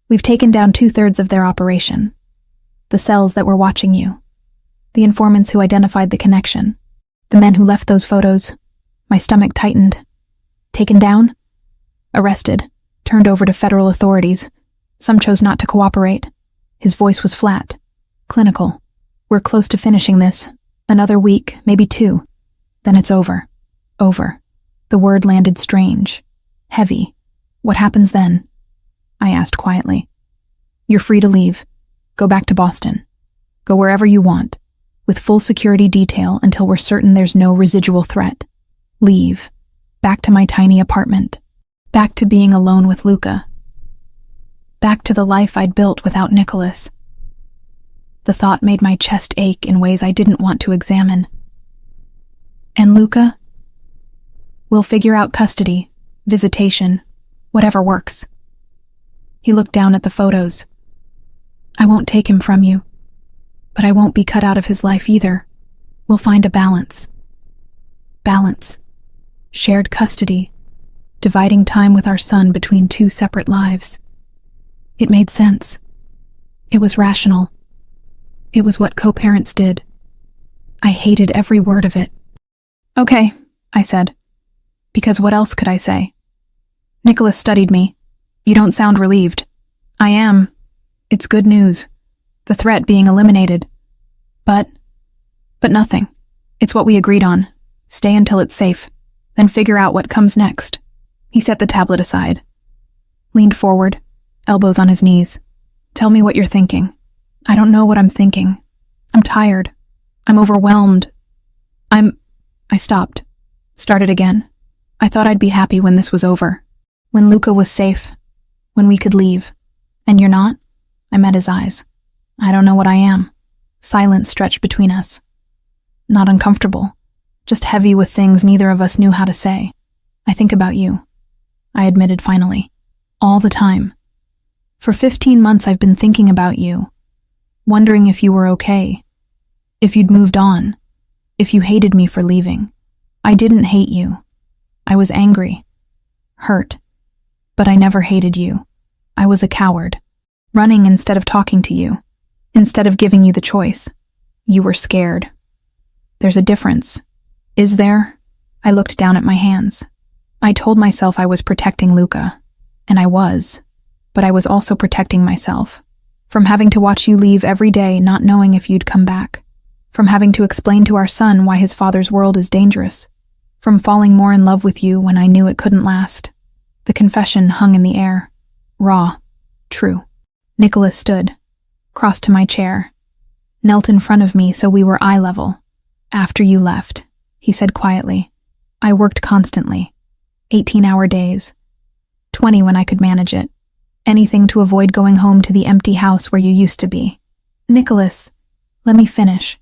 "We've taken down 2/3 of their operation. The cells that were watching you. The informants who identified the connection. The men who left those photos." My stomach tightened. "Taken down?" "Arrested. Turned over to federal authorities. Some chose not to cooperate." His voice was flat, clinical. "We're close to finishing this. Another week, maybe 2. Then it's over. Over." The word landed strange, heavy. "What happens then?" I asked quietly. "You're free to leave. Go back to Boston. Go wherever you want, with full security detail until we're certain there's no residual threat. Leave. Back to my tiny apartment. Back to being alone with Luca. Back to the life I'd built without Nicholas." The thought made my chest ache in ways I didn't want to examine. "And Luca? We'll figure out custody, visitation, whatever works." He looked down at the photos. "I won't take him from you, but I won't be cut out of his life either. We'll find a balance. Balance. Shared custody, dividing time with our son between 2 separate lives." It made sense. It was rational. It was what co-parents did. I hated every word of it. "Okay," I said, because what else could I say? Nicholas studied me. "You don't sound relieved." "I am. It's good news. The threat being eliminated. But nothing. It's what we agreed on. Stay until it's safe, then figure out what comes next." He set the tablet aside, leaned forward, elbows on his knees. "Tell me what you're thinking." "I don't know what I'm thinking. I'm tired. I'm overwhelmed. I stopped. Started again. I thought I'd be happy when this was over. When Luca was safe. When we could leave. And you're not?" I met his eyes. "I don't know what I am." Silence stretched between us. Not uncomfortable. Just heavy with things neither of us knew how to say. "I think about you," I admitted finally. "All the time. For 15 months I've been thinking about you. Wondering if you were okay. If you'd moved on. If you hated me for leaving. I didn't hate you. I was angry. Hurt. But I never hated you. I was a coward. Running instead of talking to you. Instead of giving you the choice. You were scared. There's a difference. Is there?" I looked down at my hands. I told myself I was protecting Luca. And I was. But I was also protecting myself. From having to watch you leave every day not knowing if you'd come back. From having to explain to our son why his father's world is dangerous. From falling more in love with you when I knew it couldn't last. The confession hung in the air. Raw. True. Nicholas stood, crossed to my chair, knelt in front of me so we were eye level. "After you left," he said quietly, "I worked constantly. 18-hour days. 20 when I could manage it. Anything to avoid going home to the empty house where you used to be." "Nicholas, let me finish."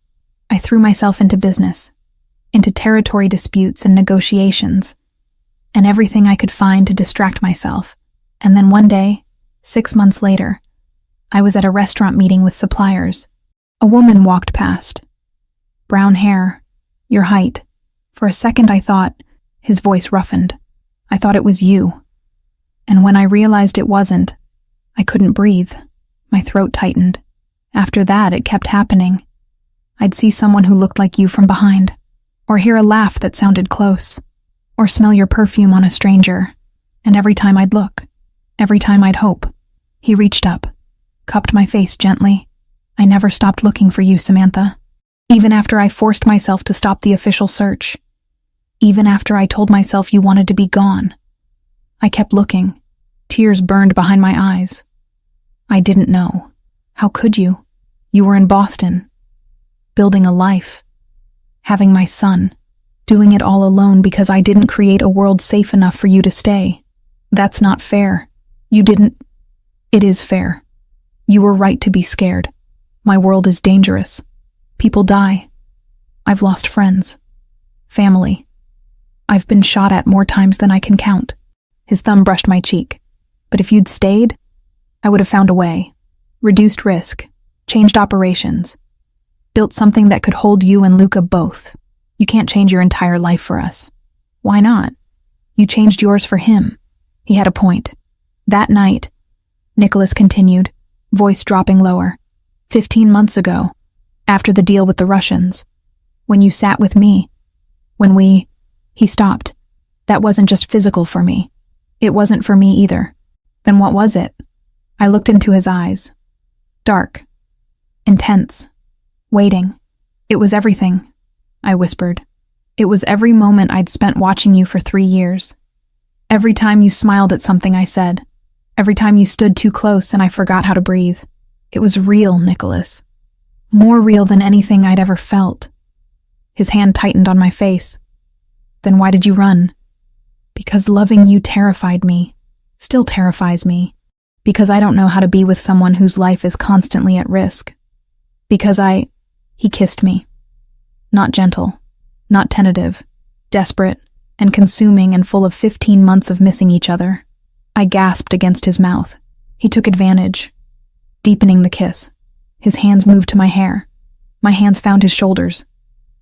I threw myself into business, into territory disputes and negotiations, and everything I could find to distract myself. And then one day, 6 months later, I was at a restaurant meeting with suppliers. A woman walked past. Brown hair, your height. For a second I thought, his voice roughened, I thought it was you. And when I realized it wasn't, I couldn't breathe. My throat tightened. After that, it kept happening. I'd see someone who looked like you from behind, or hear a laugh that sounded close, or smell your perfume on a stranger. And every time I'd look, every time I'd hope. He reached up, cupped my face gently. I never stopped looking for you, Samantha. Even after I forced myself to stop the official search. Even after I told myself you wanted to be gone. I kept looking. Tears burned behind my eyes. I didn't know. How could you? You were in Boston. Building a life. Having my son. Doing it all alone because I didn't create a world safe enough for you to stay. That's not fair. You didn't. It is fair. You were right to be scared. My world is dangerous. People die. I've lost friends. Family. I've been shot at more times than I can count. His thumb brushed my cheek. But if you'd stayed, I would have found a way. Reduced risk. Changed operations. Built something that could hold you and Luca both. You can't change your entire life for us. Why not? You changed yours for him. He had a point. That night, Nicholas continued, voice dropping lower. 15 months ago, after the deal with the Russians, when you sat with me, he stopped. That wasn't just physical for me. It wasn't for me either. Then what was it? I looked into his eyes. Dark. Intense. Waiting. It was everything, I whispered. It was every moment I'd spent watching you for 3 years. Every time you smiled at something I said. Every time you stood too close and I forgot how to breathe. It was real, Nicholas. More real than anything I'd ever felt. His hand tightened on my face. Then why did you run? Because loving you terrified me. Still terrifies me. Because I don't know how to be with someone whose life is constantly at risk. Because He kissed me. Not gentle. Not tentative. Desperate and consuming and full of 15 months of missing each other. I gasped against his mouth. He took advantage. Deepening the kiss. His hands moved to my hair. My hands found his shoulders.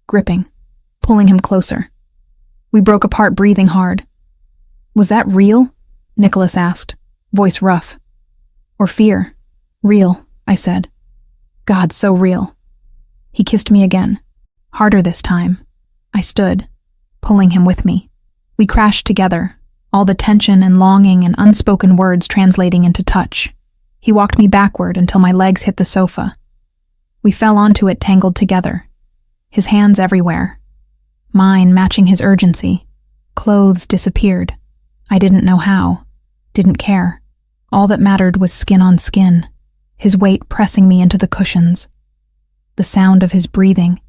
Gripping. Pulling him closer. We broke apart, breathing hard. Was that real? Nicholas asked, voice rough. Or fear? Real, I said. God, so real. He kissed me again. Harder this time. I stood, pulling him with me. We crashed together, all the tension and longing and unspoken words translating into touch. He walked me backward until my legs hit the sofa. We fell onto it tangled together. His hands everywhere. Mine matching his urgency. Clothes disappeared. I didn't know how. Didn't care. All that mattered was skin on skin. His weight pressing me into the cushions. The sound of his breathing.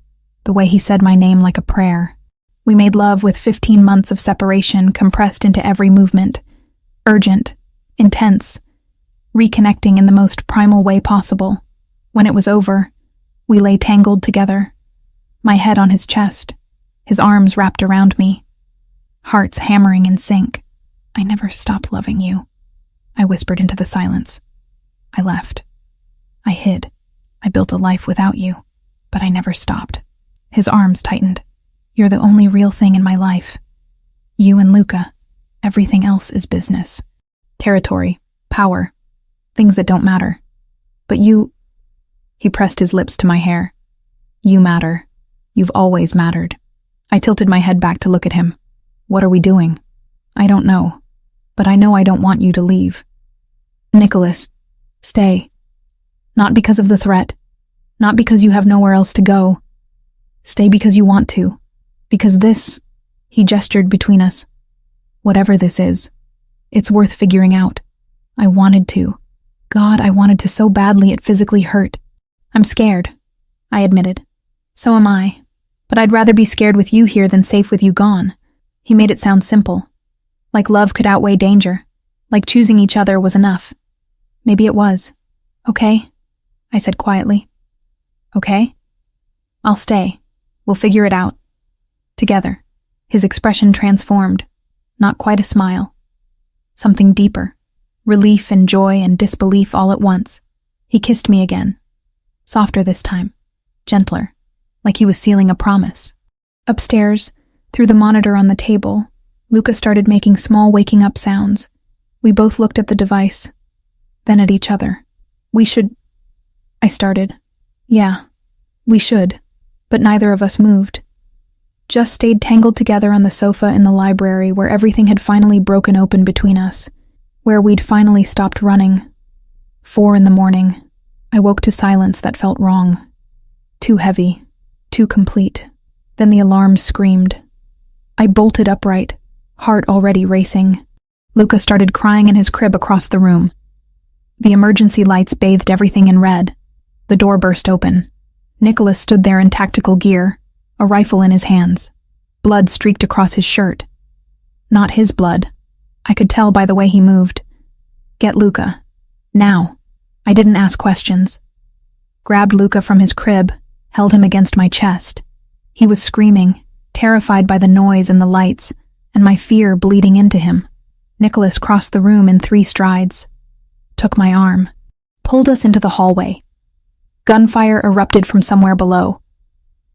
The way he said my name like a prayer. We made love with 15 months of separation compressed into every movement. Urgent. Intense. Reconnecting in the most primal way possible. When it was over, we lay tangled together. My head on his chest. His arms wrapped around me. Hearts hammering in sync. I never stopped loving you. I whispered into the silence. I left. I hid. I built a life without you. But I never stopped. His arms tightened. You're the only real thing in my life. You and Luca. Everything else is business. Territory. Power. Things that don't matter. But you... He pressed his lips to my hair. You matter. You've always mattered. I tilted my head back to look at him. What are we doing? I don't know. But I know I don't want you to leave. Nicholas, stay. Not because of the threat. Not because you have nowhere else to go. Stay because you want to. Because this, he gestured between us. Whatever this is, it's worth figuring out. I wanted to. God, I wanted to so badly it physically hurt. I'm scared, I admitted. So am I. But I'd rather be scared with you here than safe with you gone. He made it sound simple. Like love could outweigh danger. Like choosing each other was enough. Maybe it was. Okay, I said quietly. Okay? I'll stay. We'll figure it out. Together. His expression transformed. Not quite a smile. Something deeper. Relief and joy and disbelief all at once. He kissed me again. Softer this time. Gentler. Like he was sealing a promise. Upstairs, through the monitor on the table, Luca started making small waking up sounds. We both looked at the device, then at each other. We should... I started. Yeah, we should. But neither of us moved. Just stayed tangled together on the sofa in the library where everything had finally broken open between us. Where we'd finally stopped running. 4 in the morning. I woke to silence that felt wrong. Too heavy, too complete. Then the alarm screamed. I bolted upright, heart already racing. Luca started crying in his crib across the room. The emergency lights bathed everything in red. The door burst open. Nicholas stood there in tactical gear, a rifle in his hands. Blood streaked across his shirt. Not his blood. I could tell by the way he moved. Get Luca. Now. I didn't ask questions. Grabbed Luca from his crib, held him against my chest. He was screaming, terrified by the noise and the lights, and my fear bleeding into him. Nicholas crossed the room in 3 strides, took my arm, pulled us into the hallway. Gunfire erupted from somewhere below.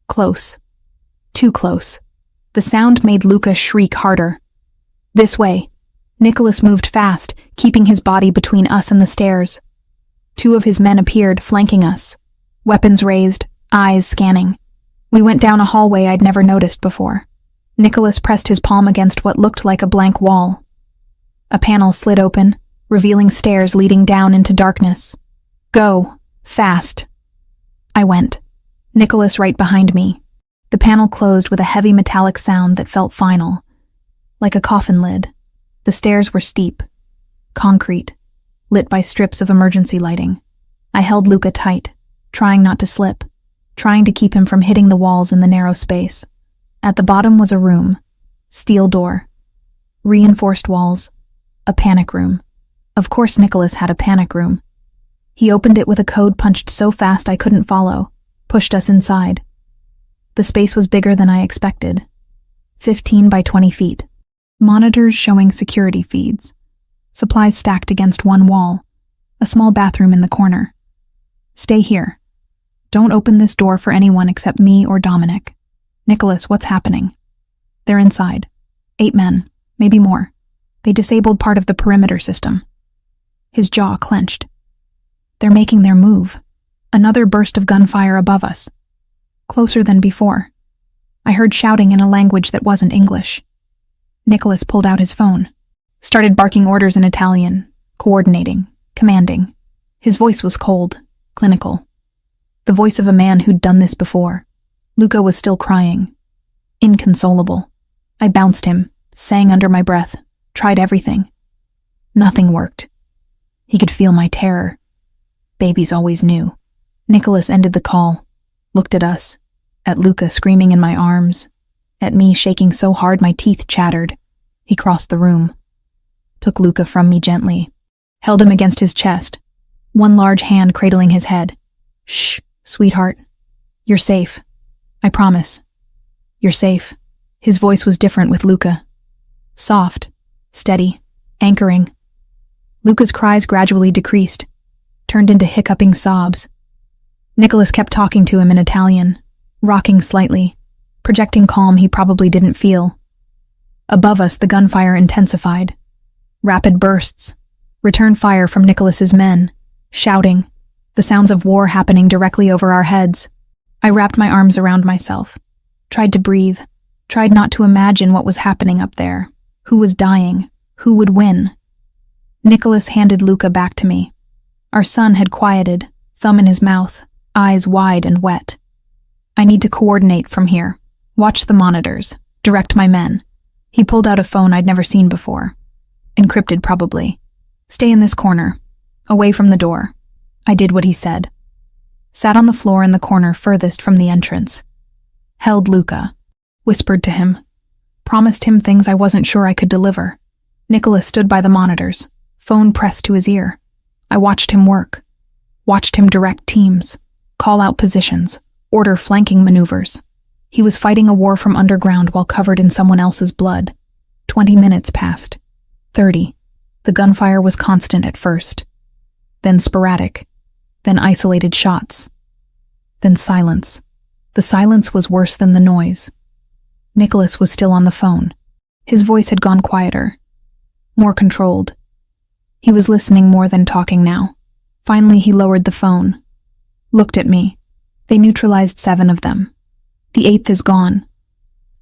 Close. Too close. The sound made Luca shriek harder. This way. Nicholas moved fast, keeping his body between us and the stairs. 2 of his men appeared, flanking us. Weapons raised, eyes scanning. We went down a hallway I'd never noticed before. Nicholas pressed his palm against what looked like a blank wall. A panel slid open, revealing stairs leading down into darkness. Go. Fast. I went. Nicholas right behind me. The panel closed with a heavy metallic sound that felt final. Like a coffin lid. The stairs were steep. Concrete. Lit by strips of emergency lighting. I held Luca tight, trying not to slip, trying to keep him from hitting the walls in the narrow space. At the bottom was a room. Steel door. Reinforced walls. A panic room. Of course Nicholas had a panic room. He opened it with a code punched so fast I couldn't follow, pushed us inside. The space was bigger than I expected. 15 by 20 feet. Monitors showing security feeds. Supplies stacked against one wall. A small bathroom in the corner. Stay here. Don't open this door for anyone except me or Dominic. Nicholas, what's happening? They're inside. 8 men, maybe more. They disabled part of the perimeter system. His jaw clenched. They're making their move. Another burst of gunfire above us. Closer than before. I heard shouting in a language that wasn't English. Nicholas pulled out his phone. Started barking orders in Italian, coordinating, commanding. His voice was cold, clinical. The voice of a man who'd done this before. Luca was still crying. Inconsolable. I bounced him, sang under my breath, tried everything. Nothing worked. He could feel my terror. Babies always knew. Nicholas ended the call, looked at us, at Luca screaming in my arms, at me shaking so hard my teeth chattered. He crossed the room, took Luca from me gently, held him against his chest, one large hand cradling his head. Shh, sweetheart. You're safe. I promise. You're safe. His voice was different with Luca. Soft, steady, anchoring. Luca's cries gradually decreased, turned into hiccuping sobs. Nicholas kept talking to him in Italian, rocking slightly, projecting calm he probably didn't feel. Above us, the gunfire intensified. Rapid bursts. Return fire from Nicholas's men. Shouting. The sounds of war happening directly over our heads. I wrapped my arms around myself. Tried to breathe. Tried not to imagine what was happening up there. Who was dying? Who would win? Nicholas handed Luca back to me. Our son had quieted, thumb in his mouth, eyes wide and wet. I need to coordinate from here. Watch the monitors. Direct my men. He pulled out a phone I'd never seen before. Encrypted, probably. Stay in this corner. Away from the door. I did what he said. Sat on the floor in the corner furthest from the entrance. Held Luca. Whispered to him. Promised him things I wasn't sure I could deliver. Nicholas stood by the monitors. Phone pressed to his ear. I watched him work. Watched him direct teams. Call out positions. Order flanking maneuvers. He was fighting a war from underground while covered in someone else's blood. 20 minutes passed. 30. The gunfire was constant at first. Then sporadic. Then isolated shots. Then silence. The silence was worse than the noise. Nicholas was still on the phone. His voice had gone quieter. More controlled. He was listening more than talking now. Finally, he lowered the phone. Looked at me. They neutralized 7 of them. The 8th is gone.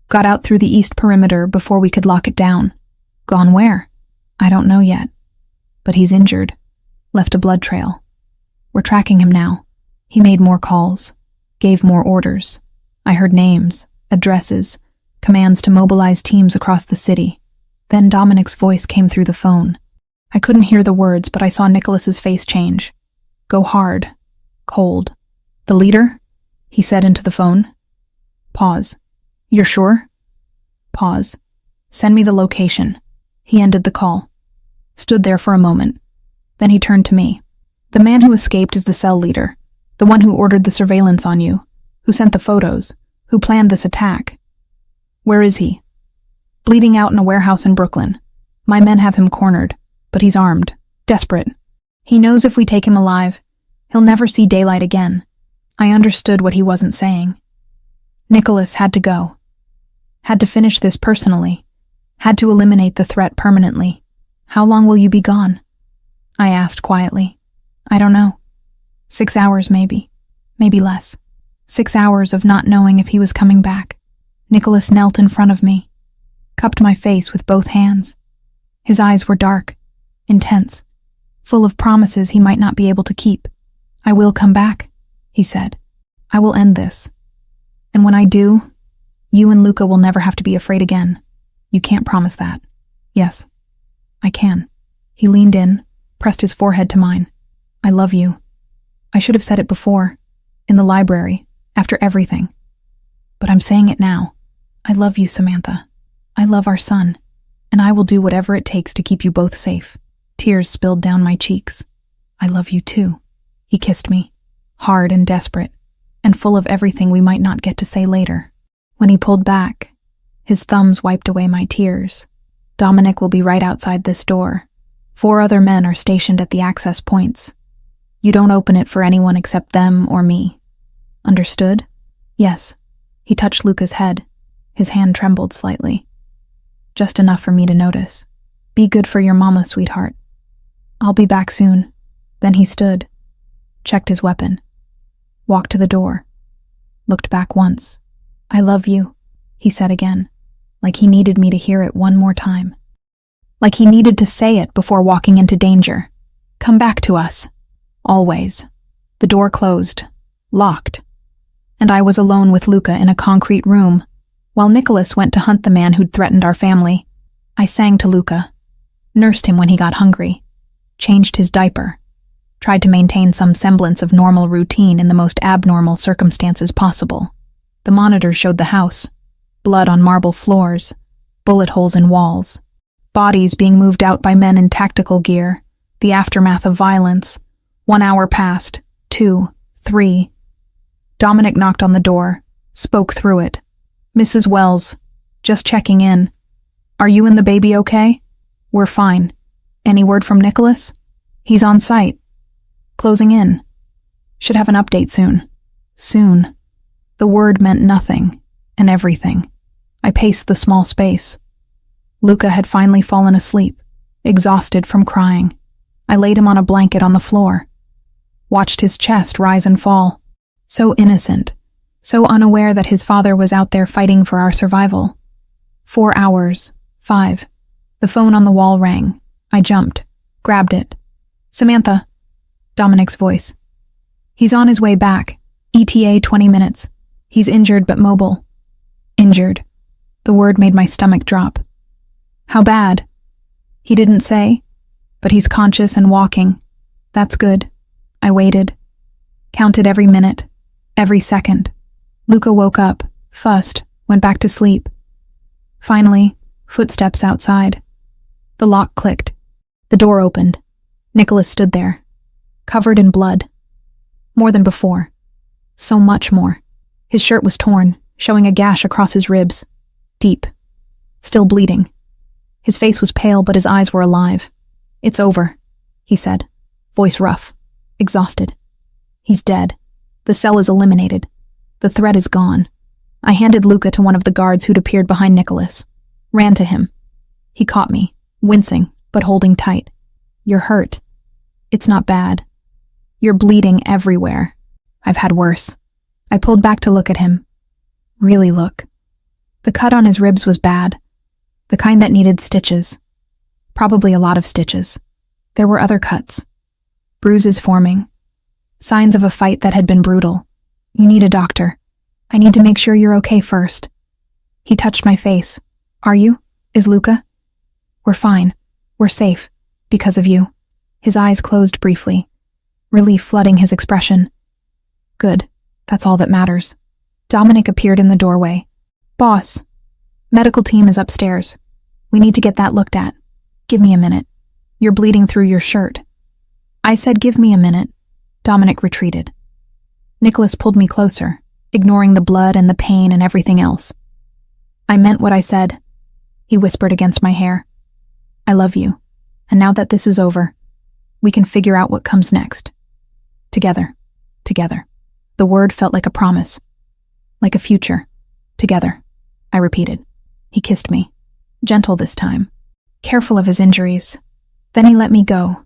Got out through the east perimeter before we could lock it down. Gone where? I don't know yet. But he's injured. Left a blood trail. We're tracking him now. He made more calls, gave more orders. I heard names, addresses, commands to mobilize teams across the city. Then Dominic's voice came through the phone. I couldn't hear the words, but I saw Nicholas's face change. Go hard. Cold. The leader? He said into the phone. Pause. You're sure? Pause. Send me the location. He ended the call. Stood there for a moment. Then he turned to me. The man who escaped is the cell leader. The one who ordered the surveillance on you. Who sent the photos. Who planned this attack. Where is he? Bleeding out in a warehouse in Brooklyn. My men have him cornered, but he's armed. Desperate. He knows if we take him alive, he'll never see daylight again. I understood what he wasn't saying. Nicholas had to go. Had to finish this personally. Had to eliminate the threat permanently. How long will you be gone? I asked quietly. I don't know. 6 hours maybe. Maybe less. 6 hours of not knowing if he was coming back. Nicholas knelt in front of me, cupped my face with both hands. His eyes were dark, intense, full of promises he might not be able to keep. I will come back, he said. I will end this. And when I do, you and Luca will never have to be afraid again. You can't promise that. Yes, I can. He leaned in, pressed his forehead to mine. I love you. I should have said it before, in the library, after everything. But I'm saying it now. I love you, Samantha. I love our son, and I will do whatever it takes to keep you both safe. Tears spilled down my cheeks. I love you too. He kissed me, hard and desperate, and full of everything we might not get to say later. When he pulled back, his thumbs wiped away my tears. Dominic will be right outside this door. 4 other men are stationed at the access points. You don't open it for anyone except them or me. Understood? Yes. He touched Luca's head. His hand trembled slightly. Just enough for me to notice. Be good for your mama, sweetheart. I'll be back soon. Then he stood, checked his weapon, walked to the door, looked back once. I love you, he said again, like he needed me to hear it one more time. Like he needed to say it before walking into danger. Come back to us. Always. The door closed, locked, and I was alone with Luca in a concrete room. While Nicholas went to hunt the man who'd threatened our family, I sang to Luca, nursed him when he got hungry, changed his diaper, tried to maintain some semblance of normal routine in the most abnormal circumstances possible. The monitors showed the house, blood on marble floors, bullet holes in walls, bodies being moved out by men in tactical gear, the aftermath of violence. 1 hour passed, 2, 3. Dominic knocked on the door, spoke through it. Mrs. Wells, just checking in. Are you and the baby okay? We're fine. Any word from Nicholas? He's on site. Closing in. Should have an update soon. Soon. The word meant nothing, and everything. I paced the small space. Luca had finally fallen asleep, exhausted from crying. I laid him on a blanket on the floor. Watched his chest rise and fall. So innocent. So unaware that his father was out there fighting for our survival. 4 hours. 5. The phone on the wall rang. I jumped. Grabbed it. Samantha. Dominic's voice. He's on his way back. ETA 20 minutes. He's injured but mobile. Injured. The word made my stomach drop. How bad? He didn't say, but he's conscious and walking. That's good. I waited. Counted every minute. Every second. Luca woke up, fussed, went back to sleep. Finally, footsteps outside. The lock clicked. The door opened. Nicholas stood there, covered in blood. More than before. So much more. His shirt was torn, showing a gash across his ribs. Deep. Still bleeding. His face was pale, but his eyes were alive. It's over, he said, voice rough, exhausted. He's dead. The cell is eliminated. The threat is gone. I handed Luca to one of the guards who'd appeared behind Nicholas. Ran to him. He caught me, wincing, but holding tight. You're hurt. It's not bad. You're bleeding everywhere. I've had worse. I pulled back to look at him. Really look. The cut on his ribs was bad. The kind that needed stitches. Probably a lot of stitches. There were other cuts. bruises forming. Signs of a fight that had been brutal. You need a doctor. I need to make sure you're okay first. He touched my face. Are you? Is Luca? We're fine. We're safe. Because of you. His eyes closed briefly, relief flooding his expression. Good. That's all that matters. Dominic appeared in the doorway. Boss, medical team is upstairs. We need to get that looked at. Give me a minute. You're bleeding through your shirt. I said give me a minute. Dominic retreated. Nicholas pulled me closer, ignoring the blood and the pain and everything else. I meant what I said, he whispered against my hair. I love you, and now that this is over, we can figure out what comes next. Together. Together. The word felt like a promise. Like a future. Together. I repeated. He kissed me. Gentle this time. Careful of his injuries. Then he let me go.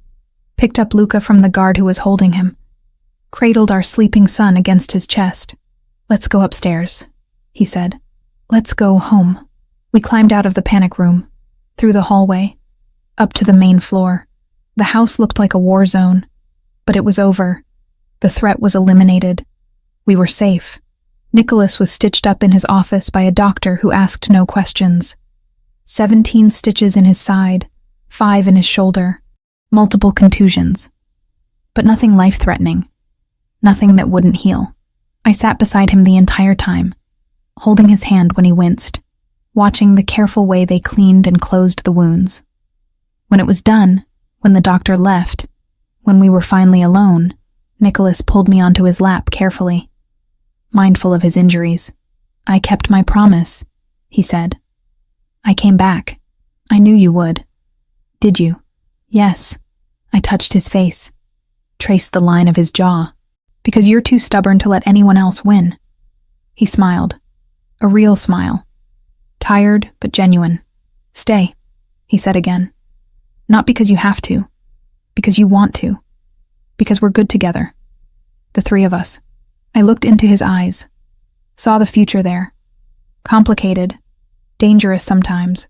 Picked up Luca from the guard who was holding him. Cradled our sleeping son against his chest. Let's go upstairs, he said. Let's go home. We climbed out of the panic room. Through the hallway. Up to the main floor. The house looked like a war zone. But it was over. The threat was eliminated. We were safe. Nicholas was stitched up in his office by a doctor who asked no questions. 17 stitches in his side, 5 in his shoulder, multiple contusions. But nothing life-threatening. Nothing that wouldn't heal. I sat beside him the entire time, holding his hand when he winced, watching the careful way they cleaned and closed the wounds. When it was done, when the doctor left, when we were finally alone, Nicholas pulled me onto his lap carefully. Mindful of his injuries. I kept my promise, he said. I came back. I knew you would. Did you? Yes. I touched his face, traced the line of his jaw. Because you're too stubborn to let anyone else win. He smiled. A real smile. Tired, but genuine. Stay, he said again. Not because you have to. Because you want to. Because we're good together. The three of us. I looked into his eyes. Saw the future there. Complicated. Dangerous sometimes.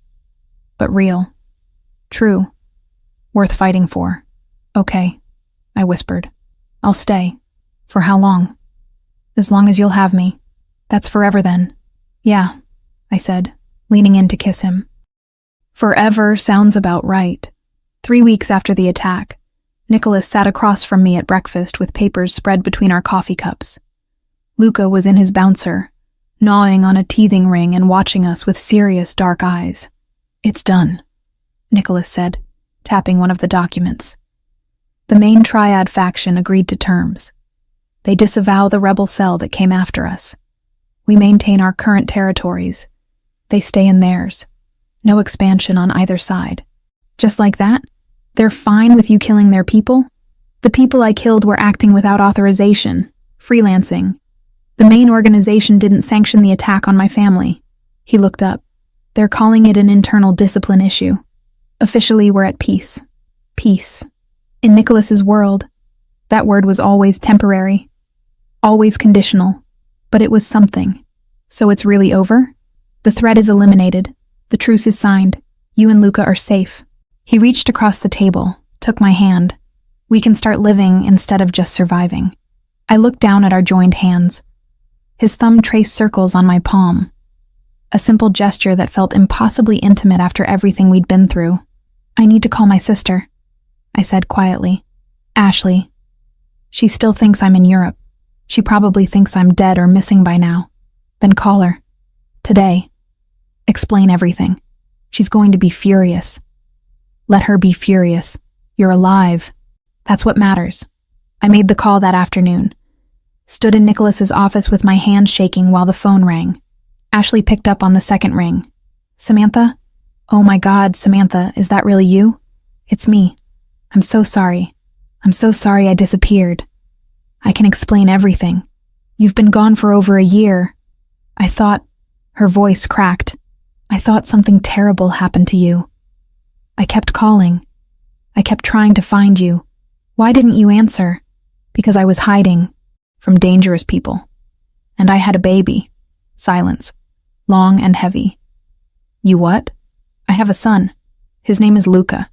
But real. True. Worth fighting for. Okay, I whispered. I'll stay. For how long? As long as you'll have me. That's forever then. Yeah, I said, leaning in to kiss him. Forever sounds about right. 3 weeks after the attack, Nicholas sat across from me at breakfast with papers spread between our coffee cups. Luca was in his bouncer, gnawing on a teething ring and watching us with serious dark eyes. It's done, Nicholas said, tapping one of the documents. The main triad faction agreed to terms. They disavow the rebel cell that came after us. We maintain our current territories. They stay in theirs. No expansion on either side. Just like that, they're fine with you killing their people? The people I killed were acting without authorization, freelancing. The main organization didn't sanction the attack on my family. He looked up. They're calling it an internal discipline issue. Officially, we're at peace. Peace. In Nicholas's world, that word was always temporary. Always conditional, but it was something. So it's really over? The threat is eliminated. The truce is signed. You and Luca are safe. He reached across the table, took my hand. We can start living instead of just surviving. I looked down at our joined hands. His thumb traced circles on my palm. A simple gesture that felt impossibly intimate after everything we'd been through. I need to call my sister, I said quietly. Ashley. She still thinks I'm in Europe. She probably thinks I'm dead or missing by now. Then call her. Today. Explain everything. She's going to be furious. Let her be furious. You're alive. That's what matters. I made the call that afternoon. Stood in Nicholas's office with my hand shaking while the phone rang. Ashley picked up on the second ring. Samantha? Oh my God, Samantha, is that really you? It's me. I'm so sorry. I'm so sorry I disappeared. I can explain everything. You've been gone for over a year. I thought, her voice cracked. I thought something terrible happened to you. I kept calling. I kept trying to find you. Why didn't you answer? Because I was hiding from dangerous people. And I had a baby. Silence. Long and heavy. You what? I have a son. His name is Luca.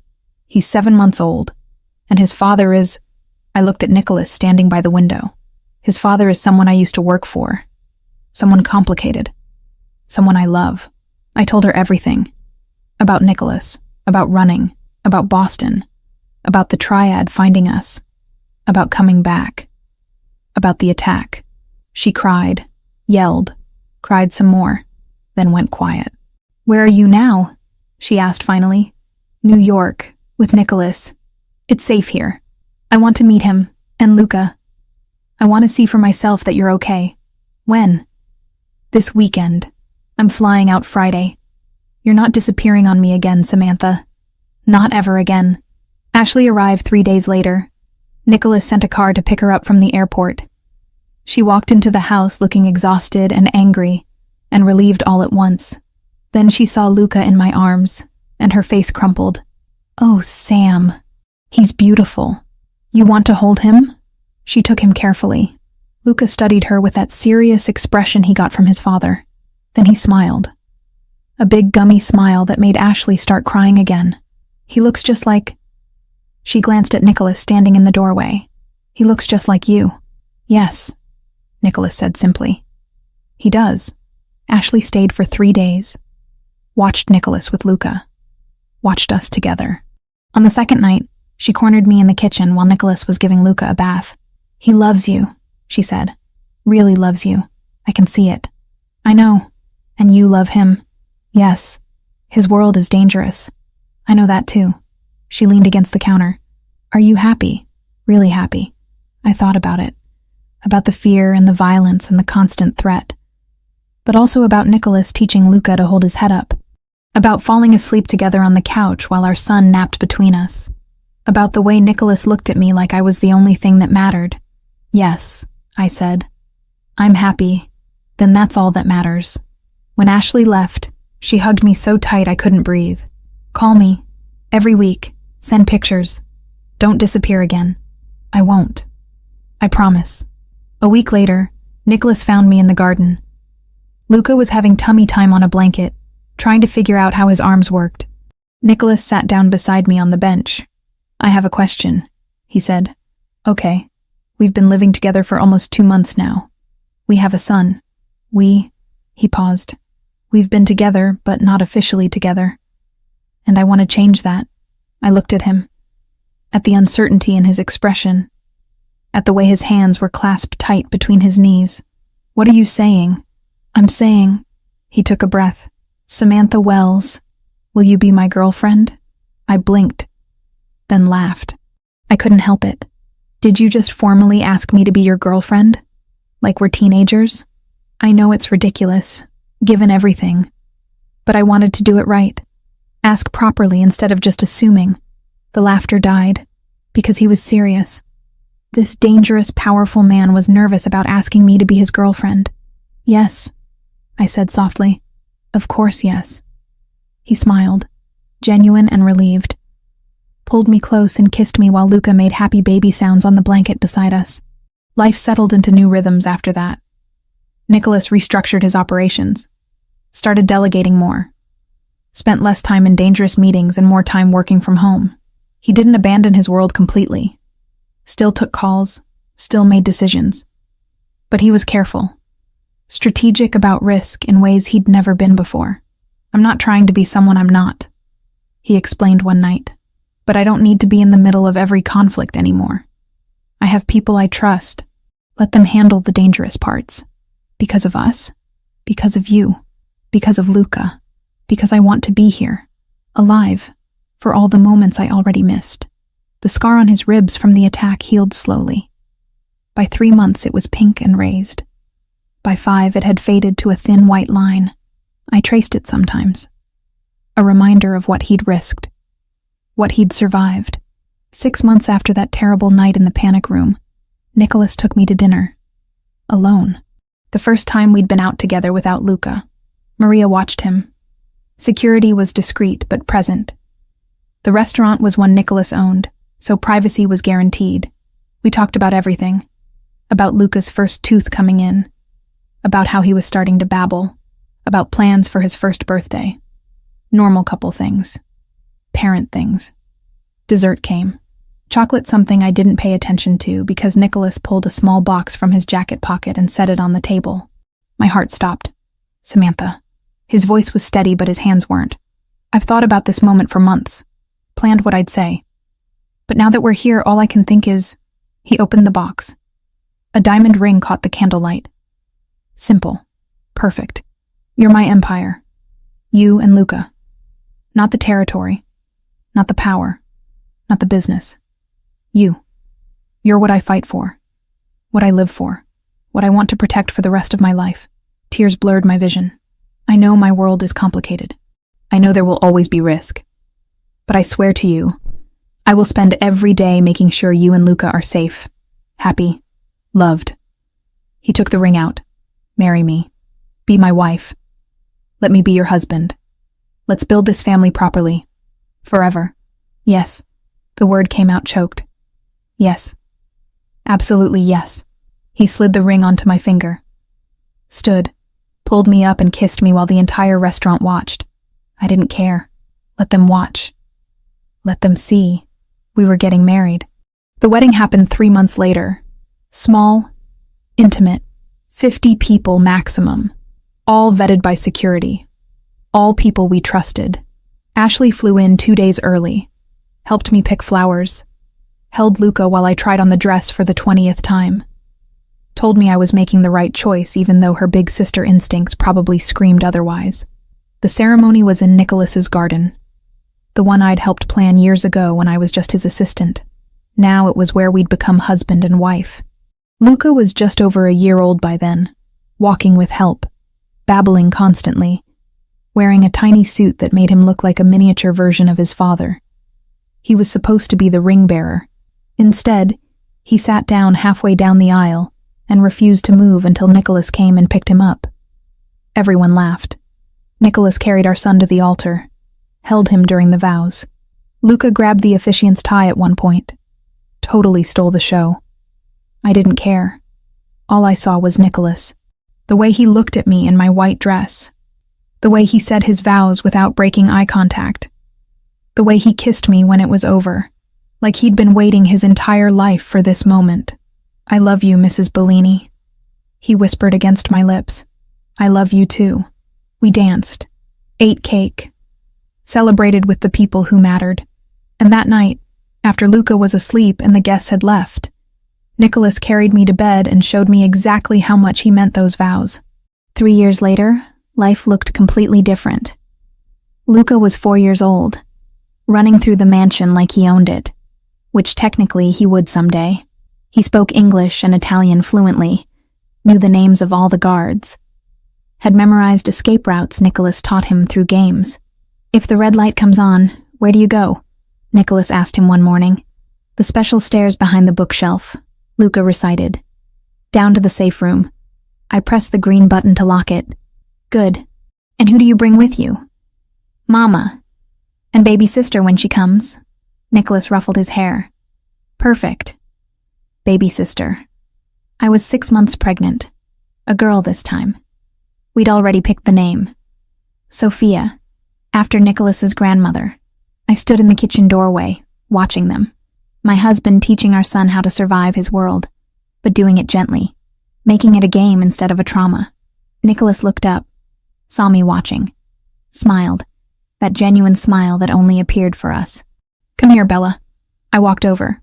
He's 7 months old. And his father is... I looked at Nicholas standing by the window. His father is someone I used to work for. Someone complicated. Someone I love. I told her everything. About Nicholas, about running, about Boston, about the triad finding us, about coming back, about the attack. She cried, yelled, cried some more, then went quiet. "Where are you now?" she asked finally. "New York, with Nicholas. It's safe here. I want to meet him, and Luca. I want to see for myself that you're okay." "When?" "This weekend. I'm flying out Friday. You're not disappearing on me again, Samantha. Not ever again." Ashley arrived 3 days later. Nicholas sent a car to pick her up from the airport. She walked into the house looking exhausted and angry, and relieved all at once. Then she saw Luca in my arms, and her face crumpled. "Oh, Sam. He's beautiful. You want to hold him?" She took him carefully. Luca studied her with that serious expression he got from his father. Then he smiled. A big gummy smile that made Ashley start crying again. "He looks just like..." She glanced at Nicholas standing in the doorway. "He looks just like you." "Yes," Nicholas said simply. "He does." Ashley stayed for 3 days. Watched Nicholas with Luca. Watched us together. On the second night, she cornered me in the kitchen while Nicholas was giving Luca a bath. "He loves you," she said. "Really loves you. I can see it." "I know. And you love him." "Yes. His world is dangerous." "I know that too." She leaned against the counter. "Are you happy? Really happy?" I thought about it. About the fear and the violence and the constant threat. But also about Nicholas teaching Luca to hold his head up. About falling asleep together on the couch while our son napped between us. About the way Nicholas looked at me like I was the only thing that mattered. "Yes," I said. "I'm happy. Then that's all that matters." When Ashley left, she hugged me so tight I couldn't breathe. "Call me. Every week. Send pictures. Don't disappear again." "I won't. I promise." A week later, Nicholas found me in the garden. Luca was having tummy time on a blanket, trying to figure out how his arms worked. Nicholas sat down beside me on the bench. "I have a question," he said. "Okay. We've been living together for almost 2 months now. We have a son. He paused. "We've been together, but not officially together. And I want to change that." I looked at him. At the uncertainty in his expression. At the way his hands were clasped tight between his knees. "What are you saying?" "I'm saying," he took a breath, "Samantha Wells, will you be my girlfriend?" I blinked, then laughed. I couldn't help it. "Did you just formally ask me to be your girlfriend? Like we're teenagers?" I know it's ridiculous, given everything. But I wanted to do it right. Ask properly instead of just assuming. The laughter died, because he was serious. This dangerous, powerful man was nervous about asking me to be his girlfriend. "Yes," I said softly. "Of course, yes." He smiled, genuine and relieved. Pulled me close and kissed me while Luca made happy baby sounds on the blanket beside us. Life settled into new rhythms after that. Nicholas restructured his operations. Started delegating more. Spent less time in dangerous meetings and more time working from home. He didn't abandon his world completely. Still took calls, still made decisions. But he was careful. Strategic about risk in ways he'd never been before. "I'm not trying to be someone I'm not," he explained one night. "But I don't need to be in the middle of every conflict anymore. I have people I trust. Let them handle the dangerous parts. Because of us. Because of you. Because of Luca. Because I want to be here. Alive. For all the moments I already missed." The scar on his ribs from the attack healed slowly. By 3 months it was pink and raised. By 5 it had faded to a thin white line. I traced it sometimes. A reminder of what he'd risked. What he'd survived. 6 months after that terrible night in the panic room, Nicholas took me to dinner. Alone. The first time we'd been out together without Luca. Maria watched him. Security was discreet but present. The restaurant was one Nicholas owned, so privacy was guaranteed. We talked about everything. About Luca's first tooth coming in. About how he was starting to babble. About plans for his first birthday. Normal couple things. Parent things. Dessert came. Chocolate something I didn't pay attention to because Nicholas pulled a small box from his jacket pocket and set it on the table. My heart stopped. Samantha. His voice was steady, but his hands weren't. I've thought about this moment for months, planned what I'd say. But now that we're here, all I can think is, he opened the box. A diamond ring caught the candlelight. Simple. Perfect. You're my empire. You and Luca. Not the territory. Not the power. Not the business. You. You're what I fight for. What I live for. What I want to protect for the rest of my life. Tears blurred my vision. I know my world is complicated. I know there will always be risk. But I swear to you, I will spend every day making sure you and Luca are safe, happy, loved. He took the ring out. Marry me. Be my wife. Let me be your husband. Let's build this family properly. Forever. Yes. The word came out choked. Yes. Absolutely yes. He slid the ring onto my finger. Stood. Pulled me up and kissed me while the entire restaurant watched. I didn't care. Let them watch. Let them see. We were getting married. The wedding happened 3 months later. Small, intimate, 50 people maximum. All vetted by security. All people we trusted. Ashley flew in 2 days early. Helped me pick flowers. Held Luca while I tried on the dress for the 20th time. Told me I was making the right choice even though her big sister instincts probably screamed otherwise. The ceremony was in Nicholas's garden. The one I'd helped plan years ago when I was just his assistant. Now it was where we'd become husband and wife. Luca was just over a year old by then, walking with help, babbling constantly, wearing a tiny suit that made him look like a miniature version of his father. He was supposed to be the ring bearer. Instead, he sat down halfway down the aisle and refused to move until Nicholas came and picked him up. Everyone laughed. Nicholas carried our son to the altar, held him during the vows. Luca grabbed the officiant's tie at one point. Totally stole the show. I didn't care. All I saw was Nicholas. The way he looked at me in my white dress. The way he said his vows without breaking eye contact. The way he kissed me when it was over, like he'd been waiting his entire life for this moment. I love you, Mrs. Bellini. He whispered against my lips. I love you too. We danced, ate cake, celebrated with the people who mattered. And that night, after Luca was asleep and the guests had left, Nicholas carried me to bed and showed me exactly how much he meant those vows. 3 years later, life looked completely different. Luca was 4 years old, running through the mansion like he owned it, which technically he would someday. He spoke English and Italian fluently, knew the names of all the guards, had memorized escape routes Nicholas taught him through games. If the red light comes on, where do you go? Nicholas asked him one morning. The special stairs behind the bookshelf, Luca recited. Down to the safe room. I pressed the green button to lock it. Good. And who do you bring with you? Mama. And baby sister when she comes. Nicholas ruffled his hair. Perfect. Baby sister. I was 6 months pregnant. A girl this time. We'd already picked the name. Sophia, after Nicholas's grandmother. I stood in the kitchen doorway, watching them. My husband teaching our son how to survive his world, but doing it gently, making it a game instead of a trauma. Nicholas looked up, saw me watching, smiled, that genuine smile that only appeared for us. Come here, Bella. I walked over.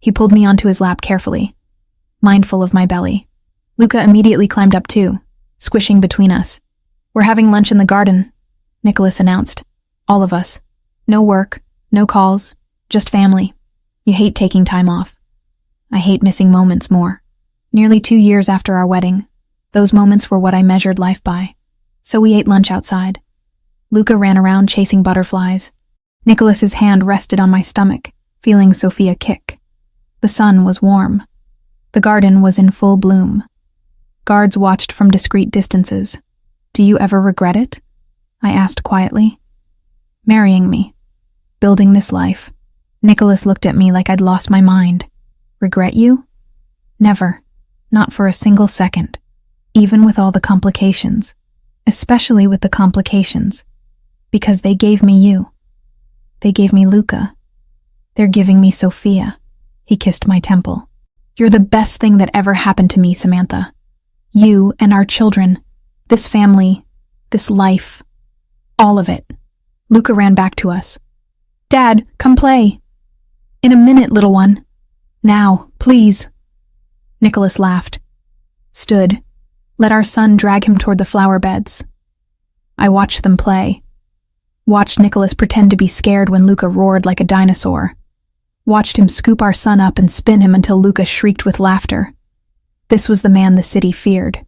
He pulled me onto his lap carefully, mindful of my belly. Luca immediately climbed up too, squishing between us. We're having lunch in the garden, Nicholas announced. All of us. No work, no calls, just family. You hate taking time off. I hate missing moments more. Nearly 2 years after our wedding, those moments were what I measured life by. So we ate lunch outside. Luca ran around chasing butterflies. Nicholas's hand rested on my stomach, feeling Sophia kick. The sun was warm. The garden was in full bloom. Guards watched from discreet distances. Do you ever regret it? I asked quietly. Marrying me. Building this life. Nicholas looked at me like I'd lost my mind. Regret you? Never. Not for a single second. Even with all the complications. Especially with the complications. Because they gave me you. They gave me Luca. They're giving me Sophia. He kissed my temple. You're the best thing that ever happened to me, Samantha. You and our children, this family, this life, all of it. Luca ran back to us. Dad, come play. In a minute, little one. Now, please. Nicholas laughed, stood, let our son drag him toward the flower beds. I watched them play. Watched Nicholas pretend to be scared when Luca roared like a dinosaur. Watched him scoop our son up and spin him until Luca shrieked with laughter. This was the man the city feared.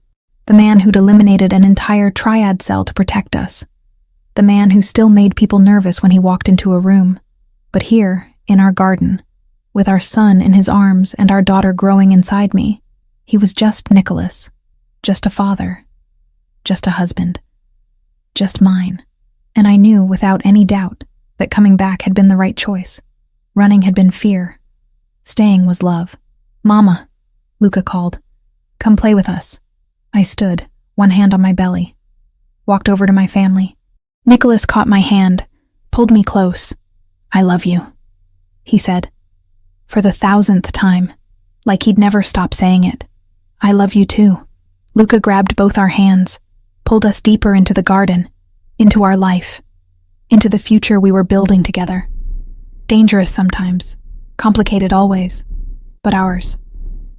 The man who'd eliminated an entire triad cell to protect us. The man who still made people nervous when he walked into a room. But here, in our garden, with our son in his arms and our daughter growing inside me, he was just Nicholas. Just a father. Just a husband. Just mine. And I knew, without any doubt, that coming back had been the right choice. Running had been fear. Staying was love. Mama, Luca called. Come play with us. I stood, one hand on my belly. Walked over to my family. Nicholas caught my hand, pulled me close. I love you, he said. For the 1,000th time, like he'd never stop saying it. I love you too. Luca grabbed both our hands, pulled us deeper into the garden, into our life, into the future we were building together. Dangerous sometimes, complicated always, but ours.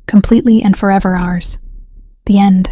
Completely and forever ours. The end.